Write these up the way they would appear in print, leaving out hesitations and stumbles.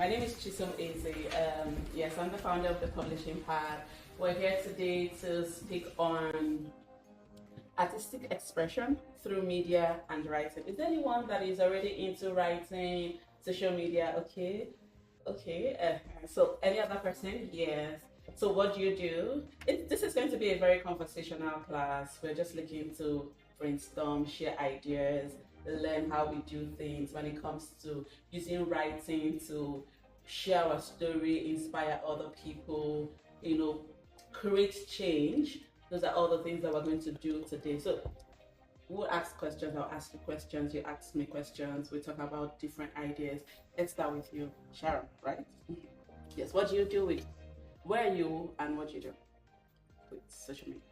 My name is Chisom Ezeh. Yes, I'm the founder of the Publishing Pad. We're here today to speak on artistic expression through media and writing. Is there anyone that is already into writing, social media? Okay. So any other person? Yes. So what do you do? This is going to be a very conversational class. We're just looking to brainstorm, share ideas, learn how we do things when it comes to using writing to share our story, inspire other people, create change. Those are all the things that we're going to do today. So we'll ask questions, I'll ask you questions, you ask me questions, we talk about different ideas. Let's start with you, Sharon, right? Yes, what do you do with, where are you and what do you do with social media?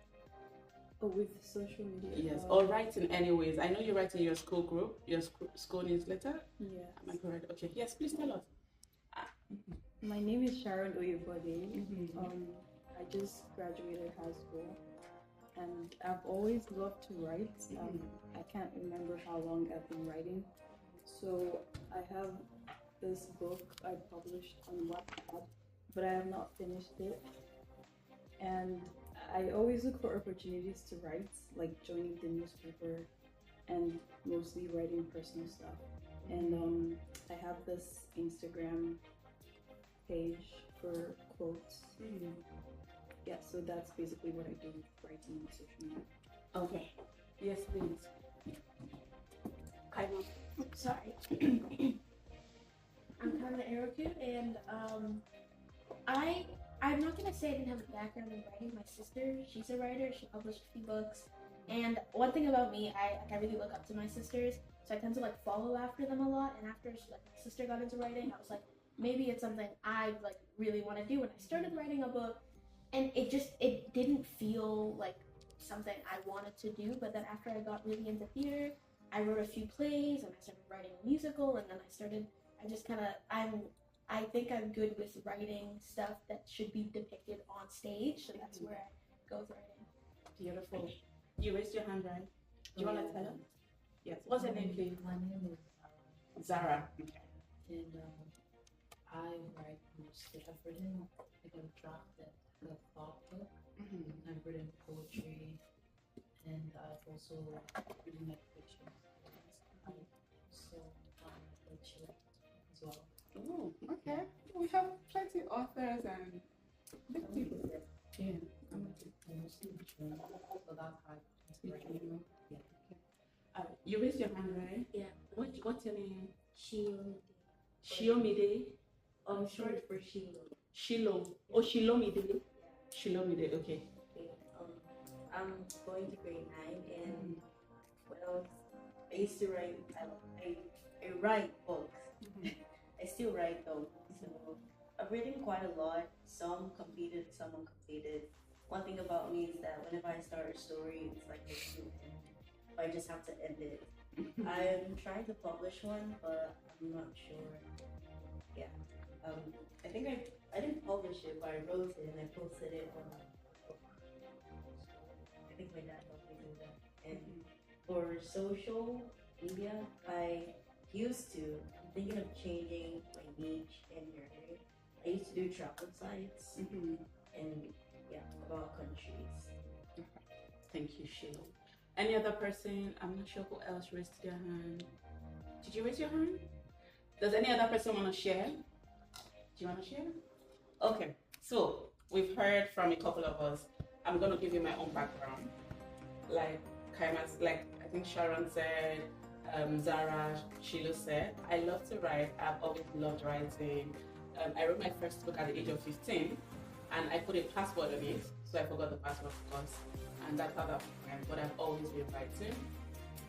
Oh, with social media? Yes, or writing anyways. I know you write in your school group, your school newsletter? Yeah. Am I correct? Okay, yes, please tell us. My name is Sharon Oyebode. I just graduated high school and I've always loved to write. I can't remember how long I've been writing. So I have this book I published on Wattpad, but I have not finished it. And I always look for opportunities to write, like joining the newspaper and mostly writing personal stuff. And I have this Instagram page for quotes. Yeah, so that's basically what I do with writing on social media. Okay. Yes, please. Kaima. Sorry. I'm Carmen Eroku, and I'm not gonna say I didn't have a background in writing. My sister, she's a writer. She published a few books. And one thing about me, I really look up to my sisters, so I tend to follow after them a lot. And after my sister got into writing, I was like, maybe it's something I really want to do. When I started writing a book, and it didn't feel like something I wanted to do. But then after I got really into theater, I wrote a few plays and I started writing a musical, and then I think I'm good with writing stuff that should be depicted on stage, so that's where I go with writing. Beautiful. You raised your hand, right? Do you want to tell us? Yes. What's your name, please? My name is Zara. Okay. And I write mostly. I've written a draft that a thought book. I've written poetry, and I've also written fiction. I also poetry as well. Oh, okay. We have plenty of authors and big people. Yeah. I'm mostly written, so that's how I write. Yeah. You raised your hand, right? Yeah. What's your name? Shiomide. Shiomide. Short for Shilo. Shilo. Oh, Shilomide. Shilomide. Okay. I'm going to grade 9, and I used to write. I write books. I still write though, so I've written quite a lot. Some completed, some uncompleted. One thing about me is that whenever I start a story, it's like it's to end. I just have to end it. I'm trying to publish one, but I'm not sure. Yeah, I think I didn't publish it, but I wrote it and I posted it on my book. I think my dad helped me do that. And for social media, I'm thinking of changing my niche and area. I used to do travel sites and about countries. Thank you, Shilo. Any other person? I'm not sure who else raised their hand. Did you raise your hand? Does any other person want to share? Do you want to share? Okay, so we've heard from a couple of us. I'm going to give you my own background. Like I think Sharon said, Zara, Shilo said, I love to write. I've always loved writing. I wrote my first book at the age of 15, and I put a password on it, so I forgot the password, of course, and that's how that went. But I've always been writing.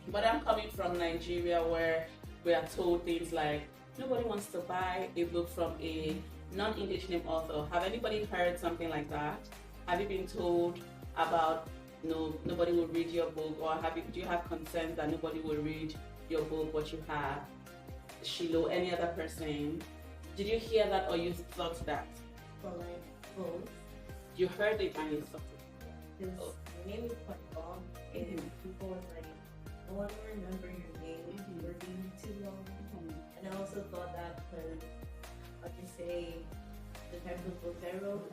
But I'm coming from Nigeria, where we are told things like nobody wants to buy a book from a non-English name author. Have anybody heard something like that? Have you been told about nobody will read your book, or do you have concerns that nobody will read your book, what you have? Shilo, any other person? Did you hear that, or you thought that? But both. You heard it and you thought it. Because my name is quite long, and people were like, I want to remember your name. You're being too long. And I also thought that because I'll just say the type of books I wrote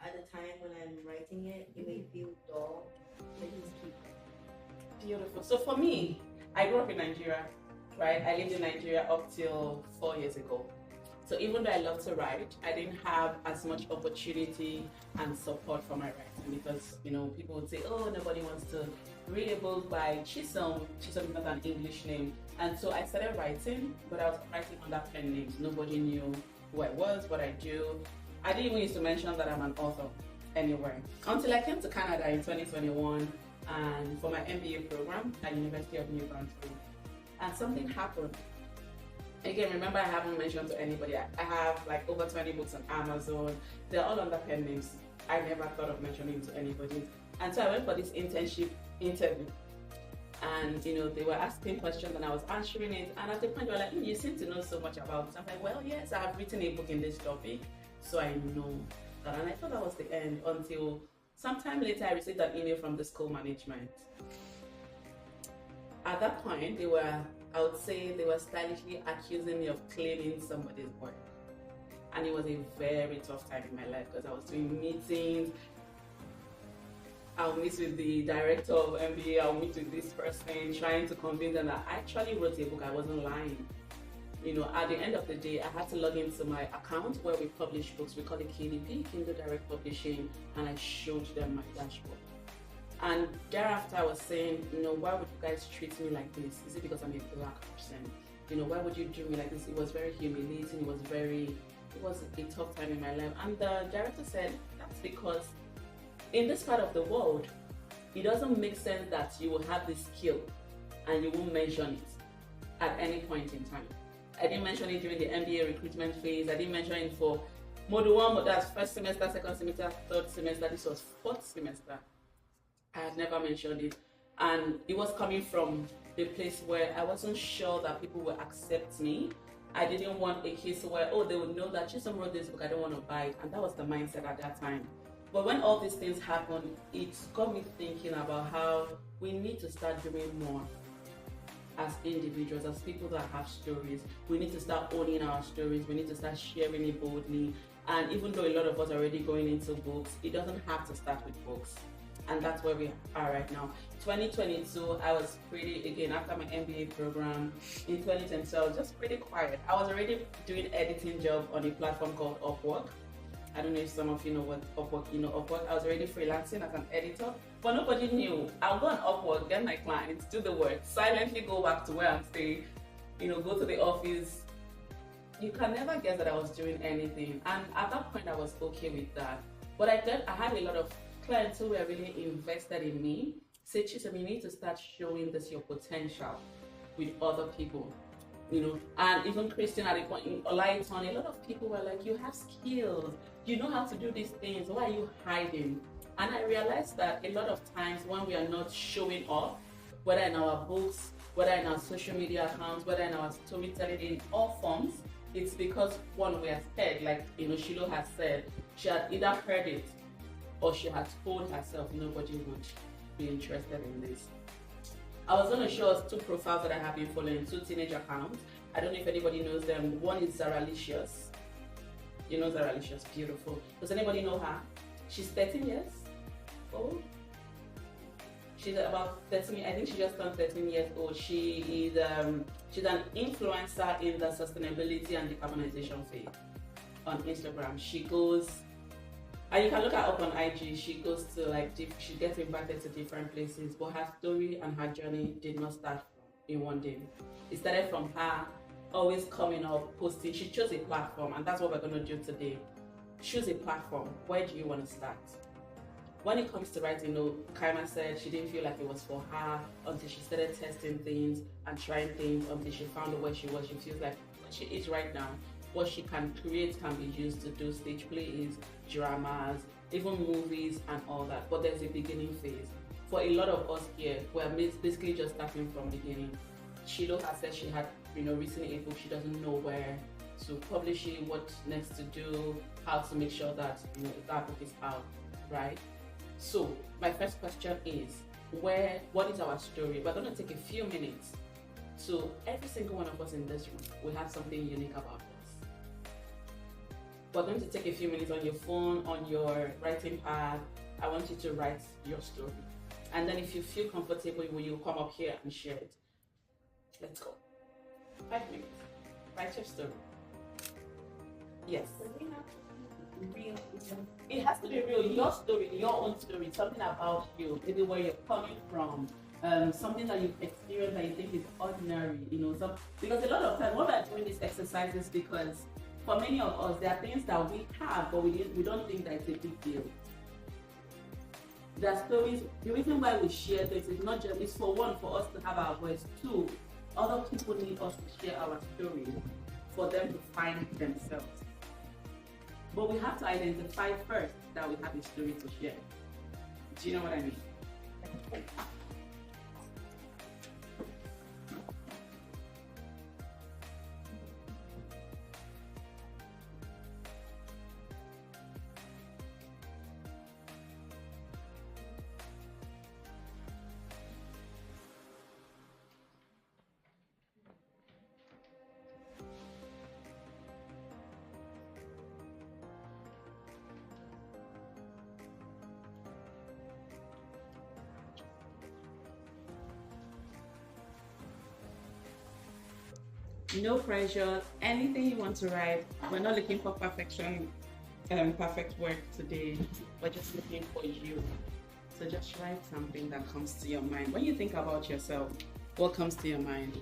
at the time when I'm writing it, it may feel dull. I just keep writing. Beautiful. So for me, I grew up in Nigeria, right? I lived in Nigeria up till 4 years ago. So even though I love to write, I didn't have as much opportunity and support for my writing because, people would say, oh, nobody wants to read a book by Chisom. Chisom is not an English name. And so I started writing, but I was writing under pen names. Nobody knew who I was, what I do. I didn't even used to mention that I'm an author anywhere. Until I came to Canada in 2021 and for my MBA program at University of New Brunswick. And something happened. Again, remember, I haven't mentioned to anybody. I have like over 20 books on Amazon. They're all under pen names. I never thought of mentioning to anybody. And so I went for this internship interview. And they were asking questions and I was answering it. And at the point they were like, you seem to know so much about this. I'm like, well, yes, I have written a book in this topic. So I know that. And I thought that was the end until sometime later I received an email from the school management. At that point, I would say they were stylishly accusing me of claiming somebody's work. And it was a very tough time in my life because I was doing meetings. I'll meet with the director of MBA, I'll meet with this person, trying to convince them that I actually wrote a book, I wasn't lying. At the end of the day, I had to log into my account where we publish books. We call it KDP, Kindle Direct Publishing, and I showed them my dashboard. And thereafter I was saying, why would you guys treat me like this? Is it because I'm a black person? Why would you do me like this? It was very humiliating, it was a tough time in my life. And the director said, that's because in this part of the world, it doesn't make sense that you will have this skill and you won't mention it at any point in time. I didn't mention it during the MBA recruitment phase. I didn't mention it for Module 1, that's first semester, second semester, third semester. This was fourth semester. I had never mentioned it. And it was coming from a place where I wasn't sure that people would accept me. I didn't want a case where, they would know that Chisom wrote this book, I don't want to buy it. And that was the mindset at that time. But when all these things happened, it got me thinking about how we need to start doing more as individuals, as people that have stories. We need to start owning our stories. We need to start sharing it boldly. And even though a lot of us are already going into books, it doesn't have to start with books. And that's where we are right now. 2022, I was again, after my MBA program, in 2022, I was just pretty quiet. I was already doing editing job on a platform called Upwork. I don't know if some of you know what Upwork, Upwork. I was already freelancing as an editor, but nobody knew. I'll go on Upwork, get my clients, do the work, silently go back to where I'm staying, go to the office. You can never guess that I was doing anything. And at that point, I was okay with that. But I had a lot of clients who were really invested in me. Say, Chisom, you need to start showing this your potential with other people. And even Christian at a point in Olaiton, a lot of people were like, you have skills, you know how to do these things, why are you hiding? And I realized that a lot of times when we are not showing off, whether in our books, whether in our social media accounts, whether in our storytelling, in all forms, it's because one, we are scared, like Shiloh has said, she had either heard it or she had told herself nobody would be interested in this. I was going to show us two profiles that I have been following, two teenage accounts. I don't know if anybody knows them. One is Zaralicious. You know Zaralicious, beautiful. Does anybody know her? She's 13 years old. She's about 13, I think she just turned 13 years old. She's an influencer in the sustainability and decarbonization field on Instagram. She goes, and you can look her up on IG, she goes to she gets invited to different places, but her story and her journey did not start in one day. It started from her always coming up, posting. She chose a platform, and that's what we're going to do today. Choose a platform. Where do you want to start? When it comes to writing, Kaima said she didn't feel like it was for her until she started testing things and trying things until she found where she was. She feels like what she is right now, what she can create can be used to do stage plays, dramas, even movies and all that. But there's a beginning phase. For a lot of us here, we're basically just starting from beginning. Shiloh has said she had written a book, she doesn't know where to publish it, what next to do, how to make sure that that book is out, right? So my first question is, what is our story? We're going to take a few minutes. So every single one of us in this room, we have something unique about us. We're going to take a few minutes on your phone, on your writing pad. I want you to write your story. And then if you feel comfortable, will you come up here and share it? Let's go. 5 minutes. Write your story. Yes. Real. It has to be real. Your story, your own story, something about you, maybe where you're coming from, something that you've experienced that you think is ordinary, because a lot of times when we're doing these exercises, because for many of us, there are things that we have, but we don't think that it's a big deal. There are stories. The reason why we share this is not just, it's for one, for us to have our voice. Two, other people need us to share our story for them to find themselves. But we have to identify first that we have a story to share. Do you know what I mean? No pressure. Anything you want to write. We're not looking for perfection, perfect work today. We're just looking for you. So just write something that comes to your mind. When you think about yourself, what comes to your mind?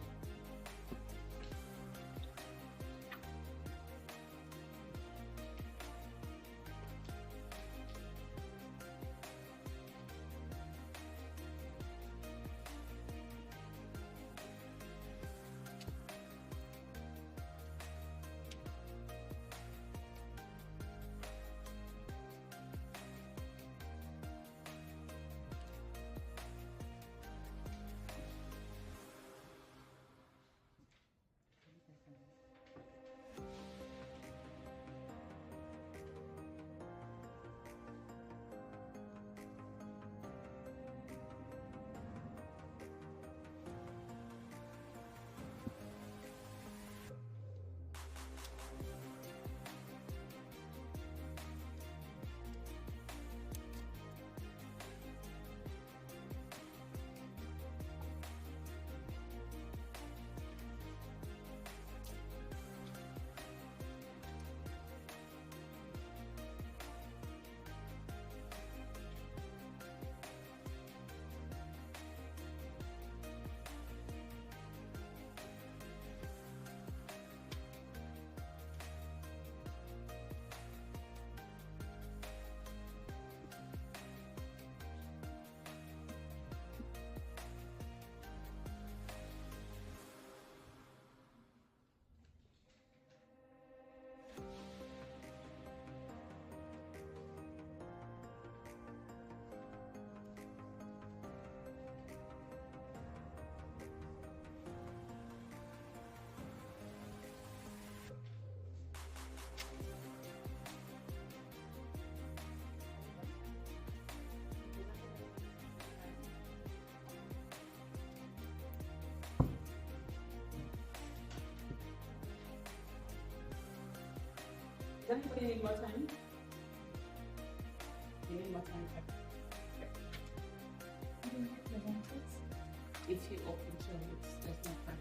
Does anybody need more time? You need more time. If you open to it, there's no time.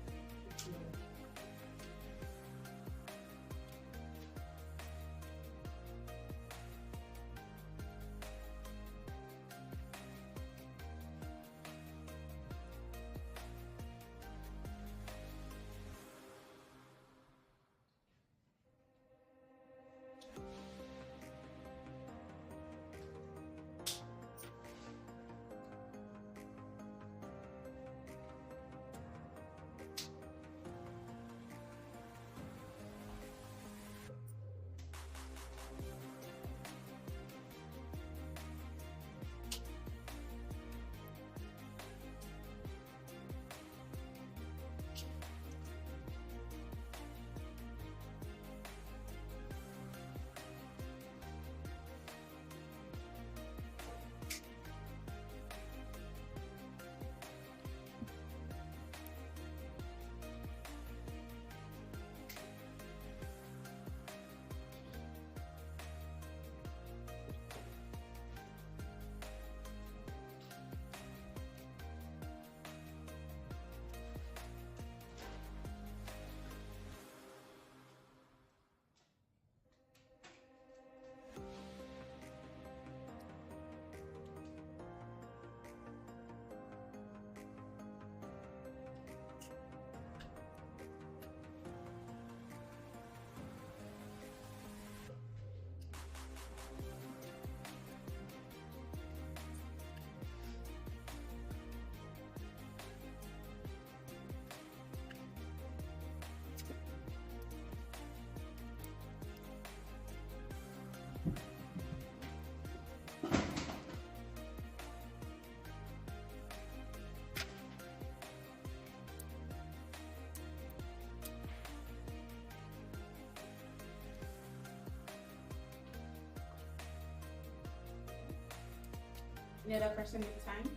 Any other person in time?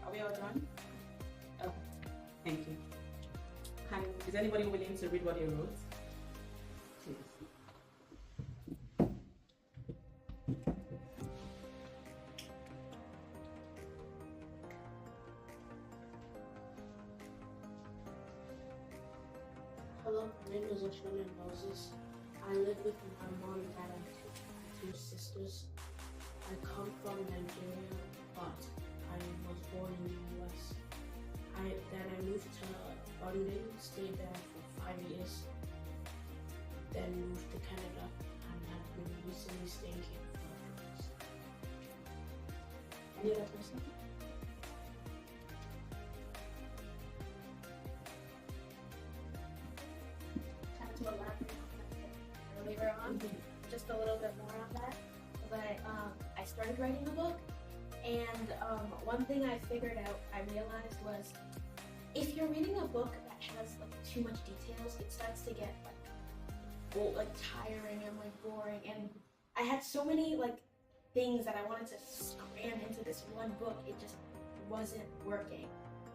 Are we all done? Okay, thank you. Is anybody willing to read what you wrote? Please. Hello, my name is Oshona Moses. I live with my mom, dad, and two sisters. I come from Nigeria, but I was born in the US. Then I moved to London, stayed there for 5 years, then moved to Canada, and have been recently staying here for 4 years. Any other person? Kind of to elaborate on that earlier on, just a little bit more on that. But I started writing the book, and one thing I figured out, I realized was, if you're reading a book that has like too much details, it starts to get like tiring and like boring. And I had so many like things that I wanted to cram into this one book, it just wasn't working.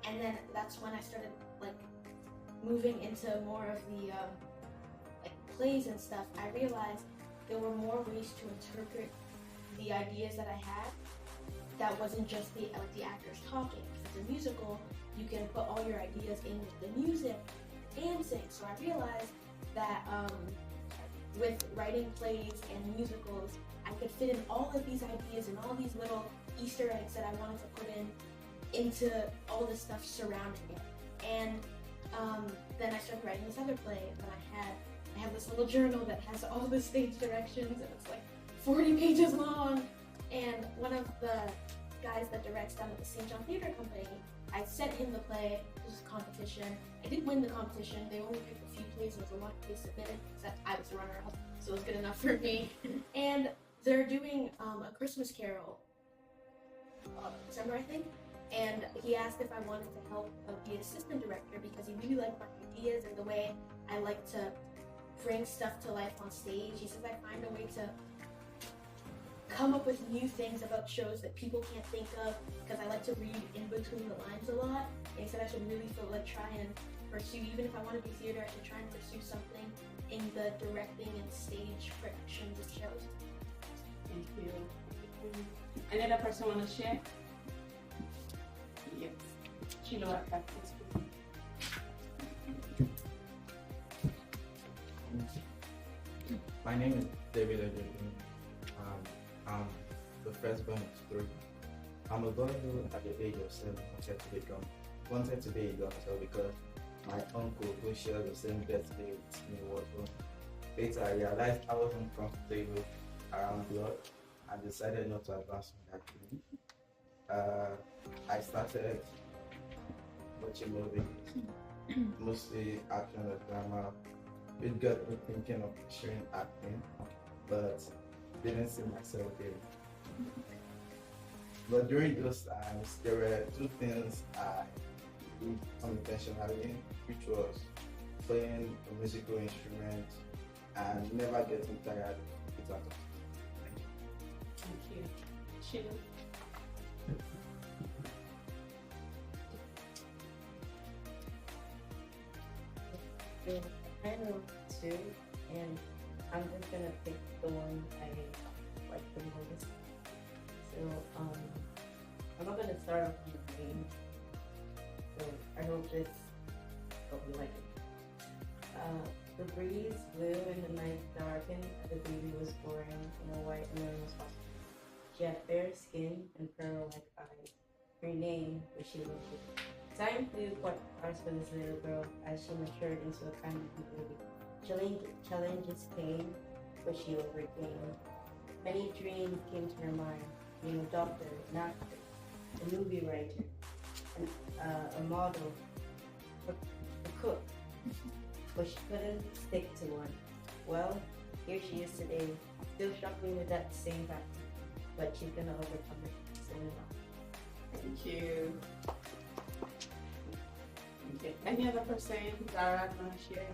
And then that's when I started like moving into more of the like plays and stuff. I realized there were more ways to interpret the ideas that I had that wasn't just the actors talking. If it's a musical, you can put all your ideas in with the music and sing. So I realized that with writing plays and musicals, I could fit in all of these ideas and all these little Easter eggs that I wanted to put into all the stuff surrounding it. And then I started writing this other play, and then I have this little journal that has all the stage directions, and it's like 40 pages long. And one of the guys that directs down at the St. John Theatre Company, I sent him the play. It was a competition. I didn't win the competition. They only picked a few plays. There was a lot of plays submitted, except I was the runner-up, so it was good enough for me. And they're doing a Christmas Carol, December, I think. And he asked if I wanted to help be an assistant director because he really liked my ideas and the way I like to bring stuff to life on stage. He says I find a way to come up with new things about shows that people can't think of because I like to read in between the lines a lot. And he said I should really try and pursue, even if I want to do theater, I should try and pursue something in the directing and stage productions of shows. Thank you. Any other person want to share? Yes. Sheila, please. My name is David Ezeh. I'm the firstborn of three. I'm a boy who, at the age of 7, wanted to be a doctor because my uncle, who shared the same birthday with me, was born. Later, I realized I wasn't comfortable around blood and decided not to advance in that dream. I started watching movies, mostly action or drama. It got me thinking of pursuing acting, but didn't see myself there. But during those times, there were two things I did unintentionally, which was playing a musical instrument and never getting tired of it at all. Thank you. Sheila. I know two, and I'm just gonna pick the one I like the most. So I'm not gonna start off with the name. So I hope this will be like it. The breeze blew and the night darkened. The baby was born in a white and was hospital. She had fair skin and pearl-like eyes. Her name was Sheila. Time flew quite fast for this little girl as she matured into a kind of baby. Challenges came, but she overcame. Many dreams came to her mind: being a doctor, an actor, a movie writer, a model, a cook. But she couldn't stick to one. Well, here she is today, still struggling with that same factor, but she's gonna overcome it soon enough. Thank you. Okay. Any other person? Zara, want to share?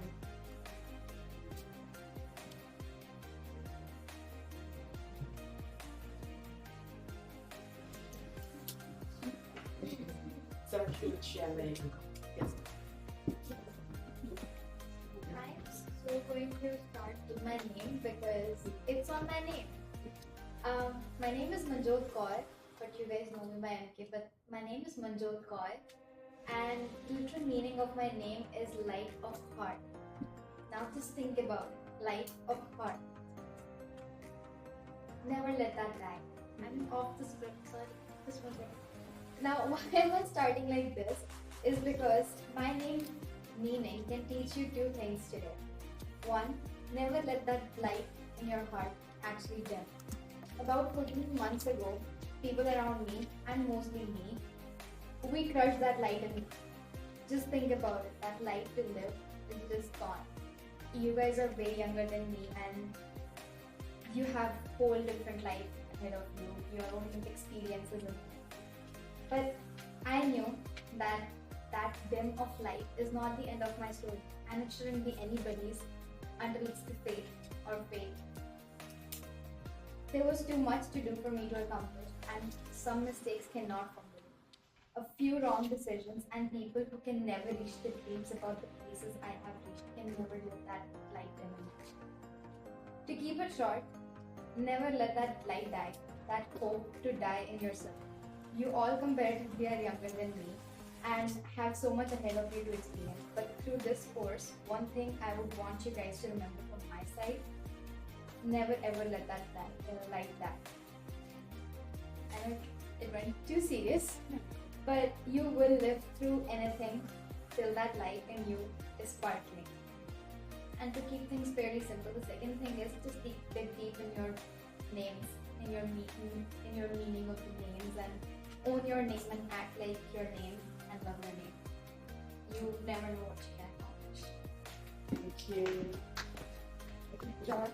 share later. Yes. I'm so going to start with my name because it's on my name. My name is Manjot Kaur, but you guys know me by MK, but my name is Manjot Kaur, and the literal meaning of my name is light of heart. Now just think about it, light of heart. Never let that die. I'm off the script, sorry. This one second. Now, why am I starting like this? Is because my name meaning can teach you two things today. One, never let that light in your heart actually dim. About 14 months ago, people around me, and mostly me, we crushed that light in me. Just think about it, that light to live is just gone. You guys are way younger than me and you have whole different life ahead of you, your own experiences in life. But I knew that that dim of light is not the end of my story, and it shouldn't be anybody's until it's the fate or fate. There was too much to do for me to accomplish, and some mistakes cannot fumble. A few wrong decisions and people who can never reach their dreams about the places I have reached can never let that light dim in me. To keep it short, never let that light die, that hope to die in yourself. You all comparatively are younger than me and have so much ahead of you to experience. But through this course, one thing I would want you guys to remember from my side, never ever let that light die. I know it went too serious, but you will live through anything till that light in you is sparkling. And to keep things fairly simple, the second thing is just dig deep in your names, in your meaning of the names, and own your name and act like your name and love your name. You never know what you can accomplish. Thank you. John.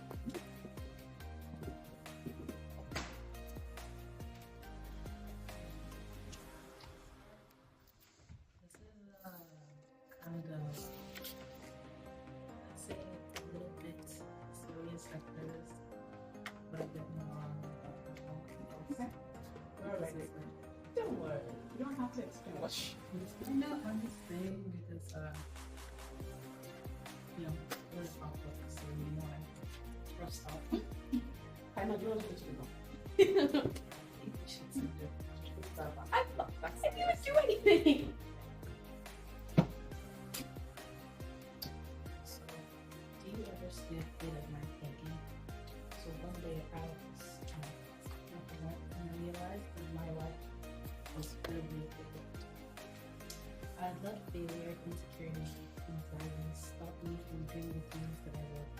This is kind of, I'd say it's a little bit serious at first, but a bit more Okay. All right. Don't worry. You don't have to explain. I'm just saying because, we're a public, so I'm rough stuff. I know you want to know. I didn't do anything. So, do you ever see a bit of my thinking? So one day I was at work and I realized that my life was filled with it. I let failure, insecurity, and avoidance stop me from doing the things that I love.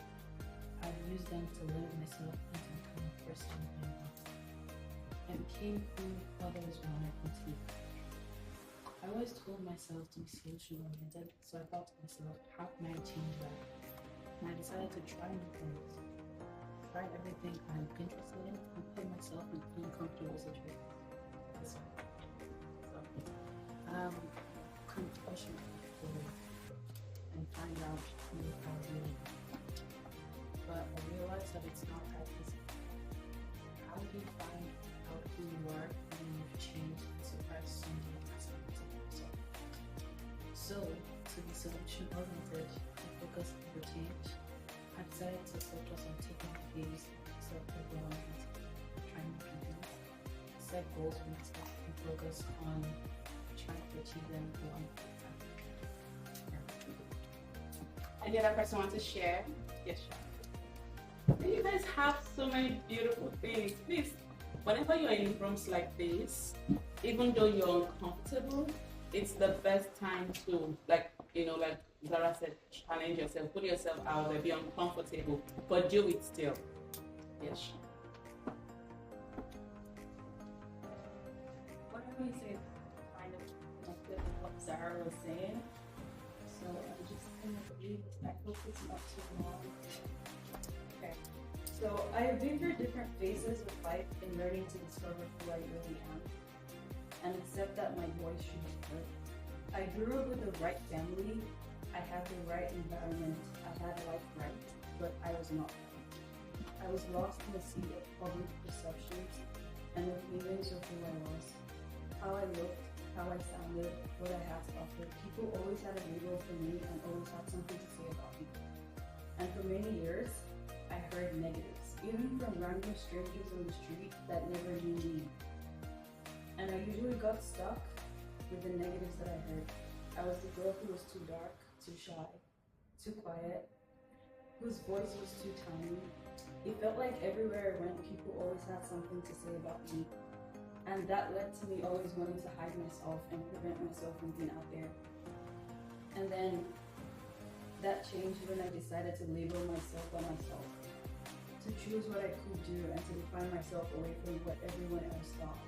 I've used them to limit myself into becoming a person I am. I became who others wanted me to be. I always told myself to be socially oriented, so I thought to myself, how can I change that? And I decided to try new things. Try everything I'm interested in and put myself in uncomfortable situations. That's all. So, come push me forward and find out who I really am. But I realized that it's not that easy. How do you find out who you are when you've changed and suppressed so many aspects of yourself? So, to be solution oriented and focus on the change, I decided to focus on taking the baby steps of development, trying new things, set goals for myself, and focus on trying to achieve them one at a time. Any other person want to share? Yes, sure. You guys have so many beautiful things. Please, whenever you're in rooms like this, even though you're uncomfortable, it's the best time to, like Zara said, challenge yourself, put yourself out there, be uncomfortable, but do it still. Yes, sure. What I would say kind of connected with what Sarah was saying. So I just kind of believe I hope it's not too long. Okay. So I've been through different phases of life in learning to discover who I really am and accept that my voice should be heard. I grew up with the right family. I had the right environment. I had life right, but I was not. I was lost in the sea of public perceptions and the feelings of who I was, how I looked, how I sounded, what I had to offer. People always had a label for me and always had something to say about me. And for many years, I heard negatives, even from random strangers on the street that never knew me. And I usually got stuck with the negatives that I heard. I was the girl who was too dark, too shy, too quiet, whose voice was too tiny. It felt like everywhere I went, people always had something to say about me. And that led to me always wanting to hide myself and prevent myself from being out there. And then that changed when I decided to label myself by myself, to choose what I could do and to define myself away from what everyone else thought.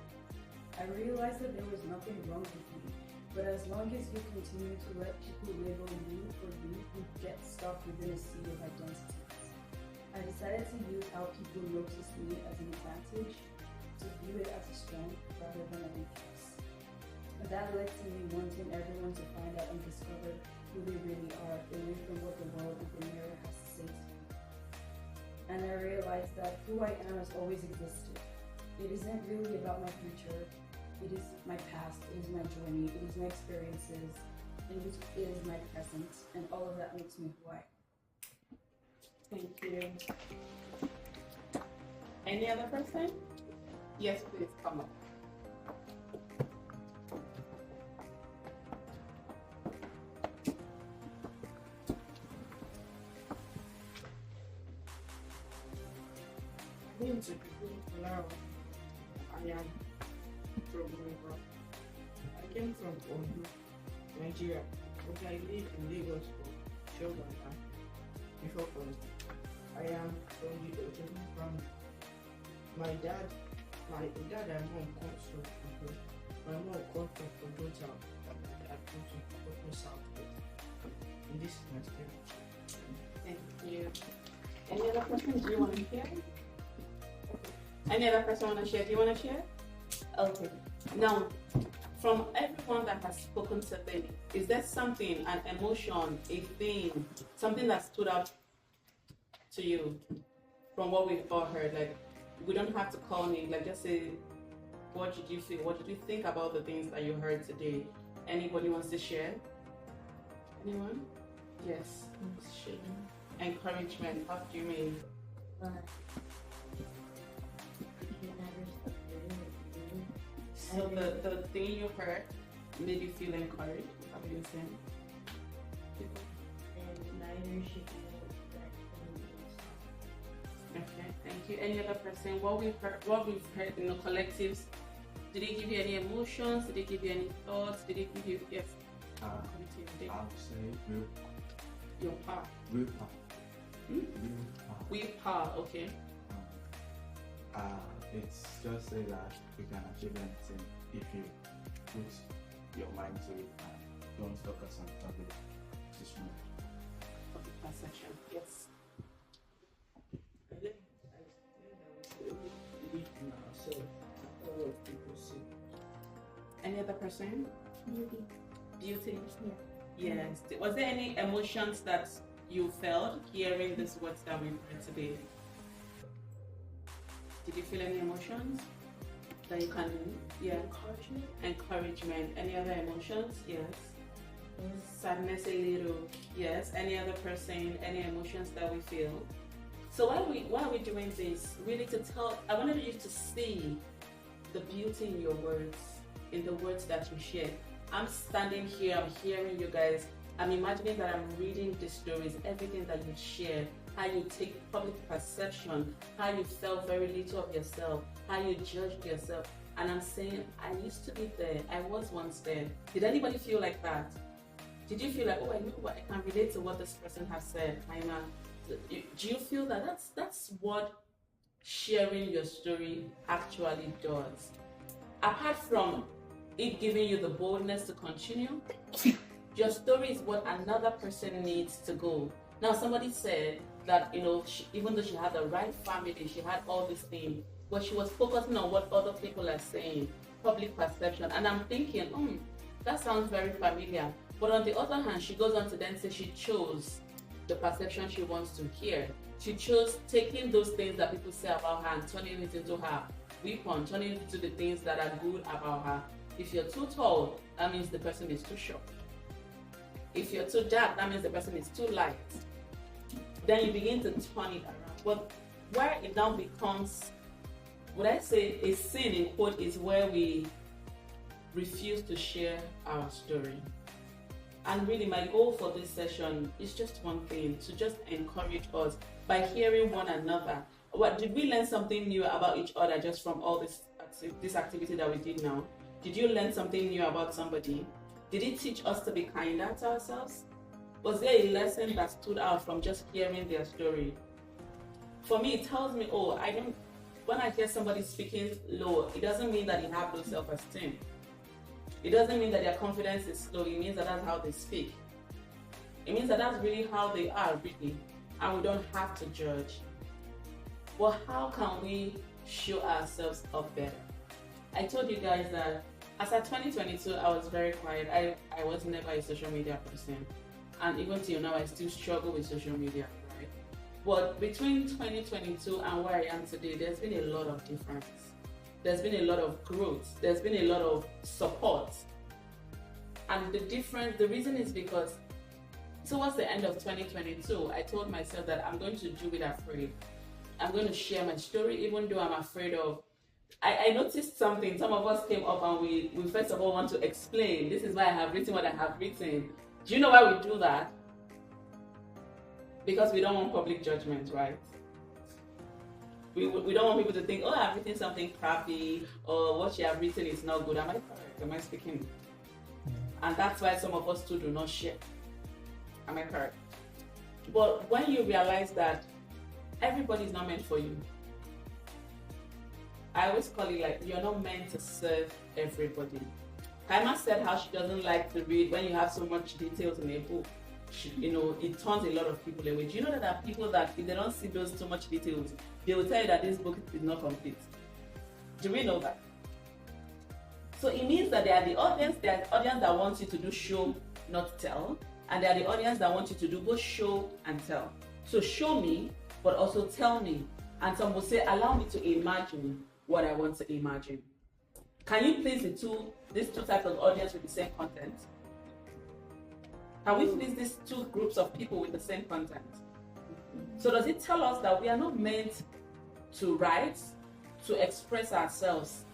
I realized that there was nothing wrong with me, but as long as you continue to let people label you for you get stuck within a sea of identities. I decided to use how people notice me as an advantage, to view it as a strength rather than a weakness. And that led to me wanting everyone to find out and discover who they really are, away from what the world with the mirror has to say to me. And I realized that who I am has always existed. It isn't really about my future. It is my past, it is my journey, it is my experiences, and it is my present, and all of that makes me who I am. Thank you. Any other person? Yes, please come up. According to people now, I am from Yoruba. I came from Ondo, Nigeria, but I live in Lagos for short time before college. I am from the Ojobi family. My dad and mom comes from Ondo. My mom comes from Ondo town. My dad comes from Ondo South. And this is my story. Thank you. Any other person? Do you want to share? Any other person want to share? Do you want to share? Okay. Now, from everyone that has spoken today, is there something, an emotion, a thing, something that stood out to you from what we've all heard? Like, we don't have to call name, like just say, what did you feel? What did you think about the things that you heard today? Anybody wants to share? Anyone? Yes. Encouragement, what do you mean? So the thing you heard made you feel encouraged, is that what you're saying? And neither should be Okay, thank you. Any other person? What we've heard in the collectives, did it give you any emotions? Did it give you any thoughts? Did it give you, yes? I would say Your power. willpower. Hmm? Willpower, okay. It's just say that you can achieve anything if you put your mind to it and don't focus on public decision. Okay, perception, yes. I think that we believe in ourselves. All of people see. Any other person? Beauty. Beauty? Yeah. Yes. Was there any emotions that you felt hearing these words that we've heard today? Did you feel any emotions that you can, encouragement. encouragement? Any other emotions? Yes. Sadness a little. Yes. Any other person? Any emotions that we feel? So why are we doing this? Really to tell. I wanted you to see the beauty in your words, in the words that you share. I'm standing here. I'm hearing you guys. I'm imagining that I'm reading the stories, everything that you share, how you take public perception, how you felt very little of yourself, how you judged yourself. And I'm saying, I used to be there. I was once there. Did anybody feel like that? Did you feel like, oh, I know what I can relate to what this person has said, Haima? Do you feel that that's what sharing your story actually does? Apart from it giving you the boldness to continue, your story is what another person needs to go. Now, somebody said that, even though she had the right family, she had all these things, but she was focusing on what other people are saying, public perception. And I'm thinking, that sounds very familiar. But on the other hand, she goes on to then say she chose the perception she wants to hear. She chose taking those things that people say about her and turning it into her weapon, turning it into the things that are good about her. If you're too tall, that means the person is too short. If you're too dark, that means the person is too light. Then you begin to turn it around. But where it now becomes, would I say a sin in quote, is where we refuse to share our story. And really my goal for this session is just one thing, to just encourage us by hearing one another. What did we learn something new about each other just from all this activity that we did now? Did you learn something new about somebody? Did it teach us to be kinder to ourselves? Was there a lesson that stood out from just hearing their story? For me, it tells me, when I hear somebody speaking low, it doesn't mean that they have low self-esteem. It doesn't mean that their confidence is low. It means that that's how they speak. It means that that's really how they are, really. And we don't have to judge. Well, how can we show ourselves up better? I told you guys that as at 2022, I was very quiet. I was never a social media person. And even till now, I still struggle with social media, right? But between 2022 and where I am today, there's been a lot of difference. There's been a lot of growth. There's been a lot of support. And the reason is because towards the end of 2022, I told myself that I'm going to do it afraid. I'm going to share my story, even though I'm afraid of. I noticed something. Some of us came up and we first of all want to explain. This is why I have written what I have written. Do you know why we do that? Because we don't want public judgment, right? We don't want people to think, oh, I've written something crappy, or what you have written is not good. Am I correct? Am I speaking? And that's why some of us too do not share. Am I correct? But when you realize that everybody is not meant for you, I always call it like you're not meant to serve everybody. Kaima said how she doesn't like to read when you have so much details in a book. It turns a lot of people away. Do you know that there are people that if they don't see those too much details, they will tell you that this book is not complete? Do we know that? So it means that they are the audience that wants you to do show, not tell, and they are the audience that want you to do both show and tell. So show me, but also tell me. And some will say, allow me to imagine what I want to imagine. Can you please these two types of audience with the same content? Can we please these two groups of people with the same content? So does it tell us that we are not meant to write, to express ourselves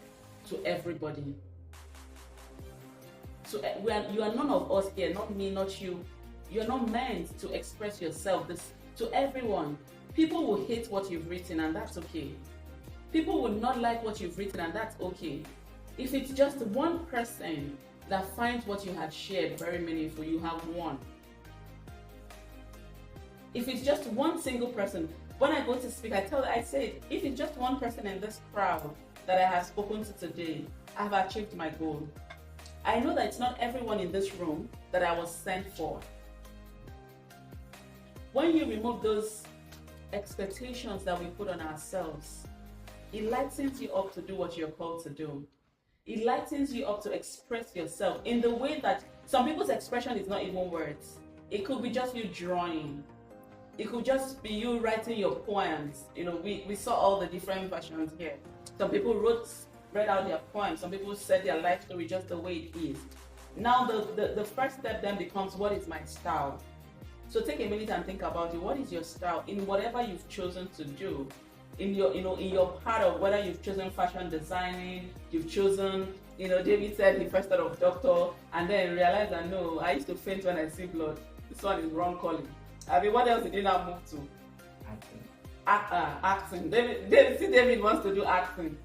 to everybody? So you are none of us here, not me, not you. You're not meant to express yourself to everyone. People will hate what you've written, and that's okay. People will not like what you've written, and that's okay. If it's just one person that finds what you had shared very meaningful, you have won. If it's just one single person, when I go to speak, I say, if it's just one person in this crowd that I have spoken to today, I have achieved my goal. I know that it's not everyone in this room that I was sent for. When you remove those expectations that we put on ourselves, it lightens you up to do what you're called to do. It lightens you up to express yourself in the way that some people's expression is not even words. It could be just you drawing. It could just be you writing your poems. We saw all the different versions here. Some people read out their poems. Some people said their life story just the way it is. Now the first step then becomes, what is my style? So take a minute and think about it. What is your style in whatever you've chosen to do? In your part of whether you've chosen fashion designing, you've chosen, David said he first thought of doctor and then realized that no, I used to faint when I see blood. This one is wrong calling. I mean, what else did you now move to? Acting. Acting. David wants to do acting.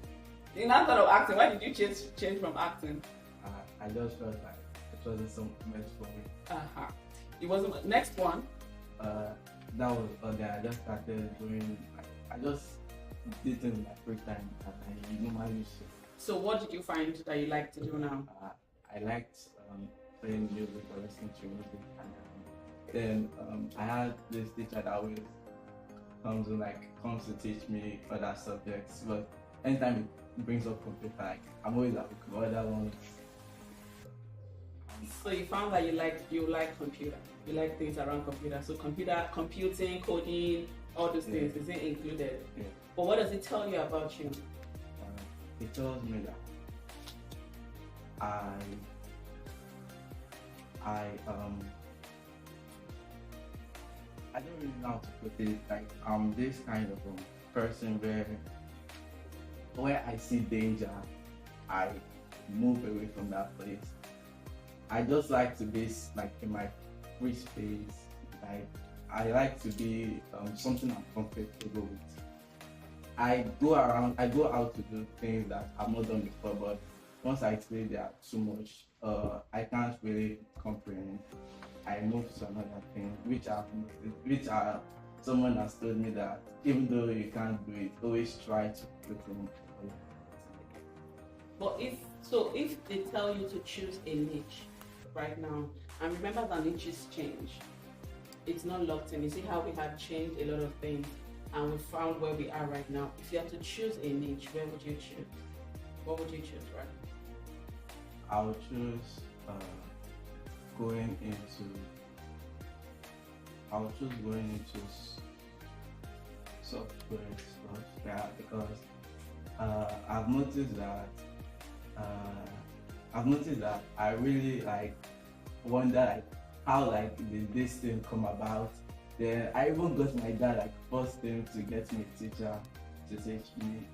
You now thought of acting. Why did you change from acting? I just felt like it wasn't so much for me. It wasn't. Next one. That was I just started doing. I just did things in my free time, and I normally used to. So what did you find that you like to do now? I liked playing music or listening to music, and then I had this teacher that always comes to teach me other subjects. But anytime it brings up computer, I'm always like, what that one. So you found that you like computer. You like things around computer. So computing, coding, all those things, is it included? Yeah. But what does it tell you about you? It tells me that I I um I don't really know how to put it. Like I'm this kind of person where I see danger, I move away from that place. I just like to be like in my free space. Like I like to be something I'm comfortable with. I go out to do things that I've not done before, but once I say they are too much, I can't really comprehend. I move to another thing, which someone has told me that even though you can't do it, always try to put in. But if they tell you to choose a niche right now, and remember that niches change. It's not locked in. You see how we have changed a lot of things and we found where we are right now. If you had to choose a niche, where would you choose? What would you choose, right? I would choose going into. I would choose going into software stuff, yeah, because I've noticed that I really like wonder like how like did this thing come about. Then I even got my dad like forced him to get me a teacher to teach me.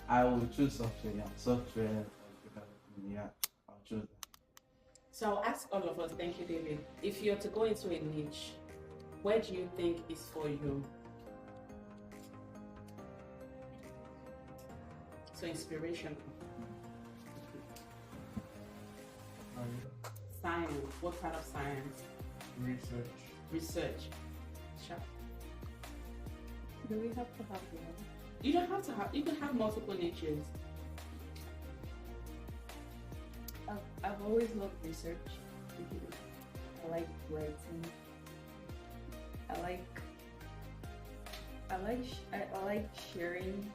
I will choose software. Yeah, software. Yeah, I'll choose that. So I'll ask all of us, thank you, David. If you're to go into a niche, where do you think is for you? So inspiration. Science. What kind of science? Research. Sure. Do we have to have one? You don't have to have. You can have multiple niches. I've always loved research. I like writing. I like sharing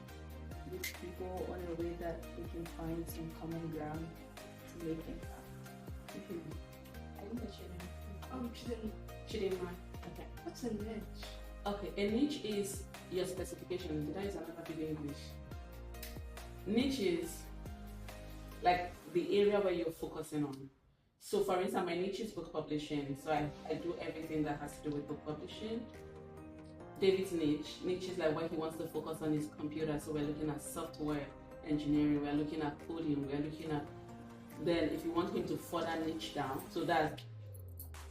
with people in a way that we can find some common ground to make impact. I think that She didn't. she didn't mind. Okay. What's a niche? Okay. A niche is your specification. Did I use another big English? Niche is like the area where you're focusing on. So for instance, my niche is book publishing. So I do everything that has to do with book publishing. David's niche is like where he wants to focus on his computer. So we're looking at software engineering, we're looking at coding, we're looking at, then if you want him to further niche down, so that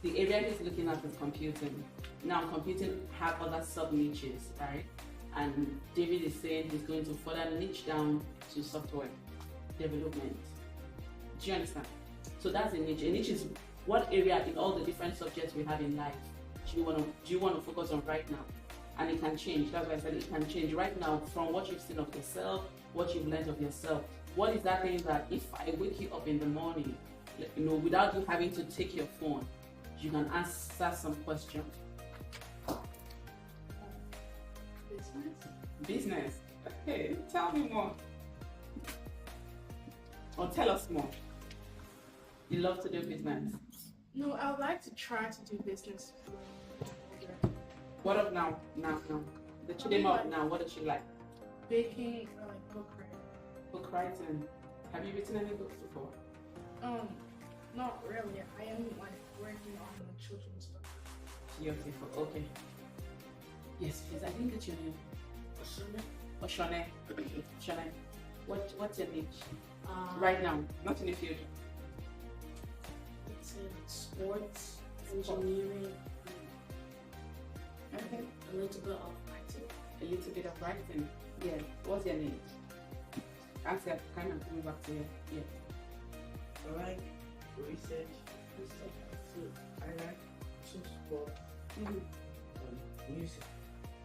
the area he's looking at is computing. Now computing have other sub niches, right? And David is saying he's going to further niche down to software development. Do you understand? So that's a niche. A niche is what area in all the different subjects we have in life do you want to focus on right now? And it can change. That's why I said it can change right now from what you've seen of yourself, what you've learned of yourself. What is that thing that if I wake you up in the morning, without you having to take your phone, you can answer some questions? Business. Okay, tell me more. Or tell us more. You love to do business. No, I would like to try to do business. What of now? Now. The Chisom of now, what does she like? Baking or like book writing. Book writing. Have you written any books before? Not really. I am like working on the children's book. Beautiful. Okay. Yes, please. I didn't get your name. Oshone. Oshone. What's your niche? Right now, not in the future. It's in sports, engineering, Okay. a little bit of writing. A little bit of writing. Yes. What's your niche? Answer. Kind of coming back to you. Yes. I like research. So I like to sport music.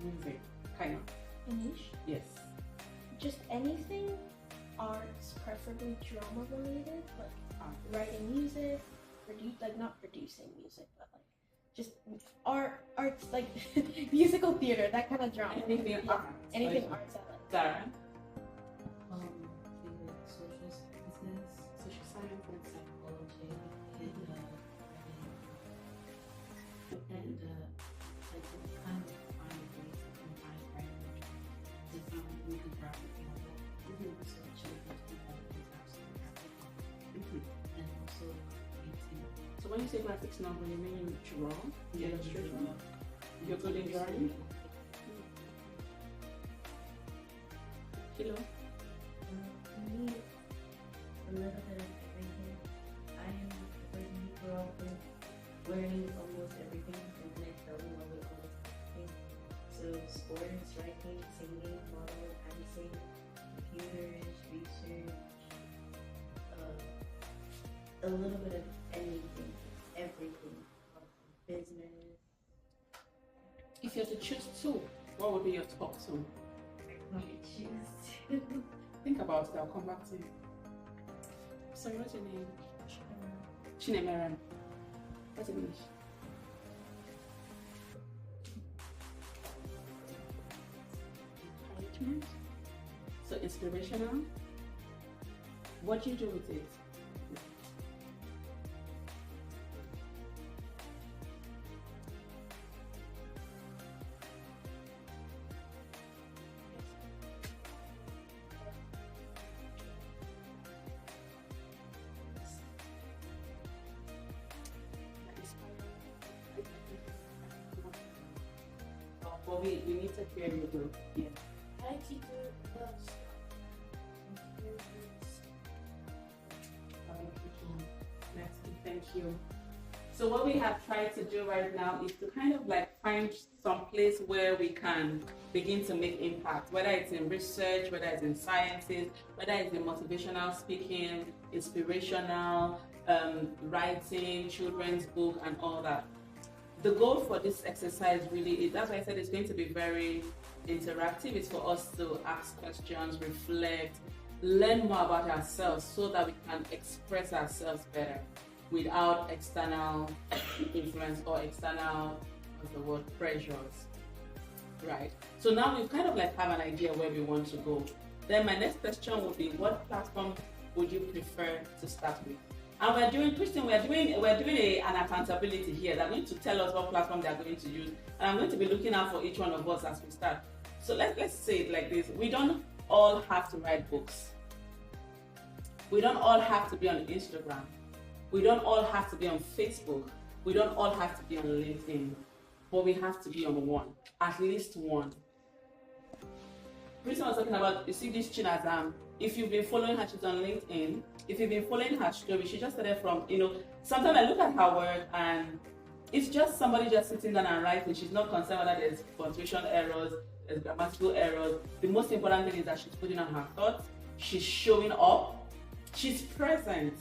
Music. Kind of. A niche? Yes. Just anything arts, preferably drama related, like writing music, like not producing music, but like just arts, like musical theater, that kind of drama. Anything arts. Anything arts I like. Sarah. Social sciences, Social science and psychology, and I can kind of find ways to combine writing different graphic novel research and different types of when you say graphics novel, you mean you draw? Yeah, Illustration? You're good in drawing? Kilo? For me, a little bit of everything. I am a person who grew up with learning almost everything and then I fell in love with almost everything. So sports, writing, singing, modeling, dancing, computers, research, a little bit of anything, everything, business. If you had to choose two, what would be your top two? I choose to. Think about it, I'll come back to you. Sorry, what's your name? Chinemeran. What's it English? Encouragement. So inspirational. What do you do with it? But we need to hear you do. Yeah. I like to do Thank you. So what we have tried to do right now is to kind of like find some place where we can begin to make impact, whether it's in research, whether it's in sciences, whether it's in motivational speaking, inspirational, writing, children's book, and all that. The goal for this exercise really is, that's why I said it's going to be very interactive. It's for us to ask questions, reflect, learn more about ourselves so that we can express ourselves better without external influence or external, what's the word, pressures, right? So now we kind of like have an idea where we want to go. Then my next question would be, what platform would you prefer to start with? And we're doing, Christian, we're doing an accountability here. They're going to tell us what platform they're going to use. And I'm going to be looking out for each one of us as we start. So let's say it like this. We don't all have to write books. We don't all have to be on Instagram. We don't all have to be on Facebook. We don't all have to be on LinkedIn. But we have to be on one, at least one. Christian was talking about, you see this Chinazam. If you've been following her, she's on LinkedIn. If you've been following her story, she just started from, sometimes I look at her work and it's just somebody just sitting down and writing. She's not concerned whether there's punctuation errors, there's grammatical errors. The most important thing is that she's putting on her thoughts, she's showing up, she's present,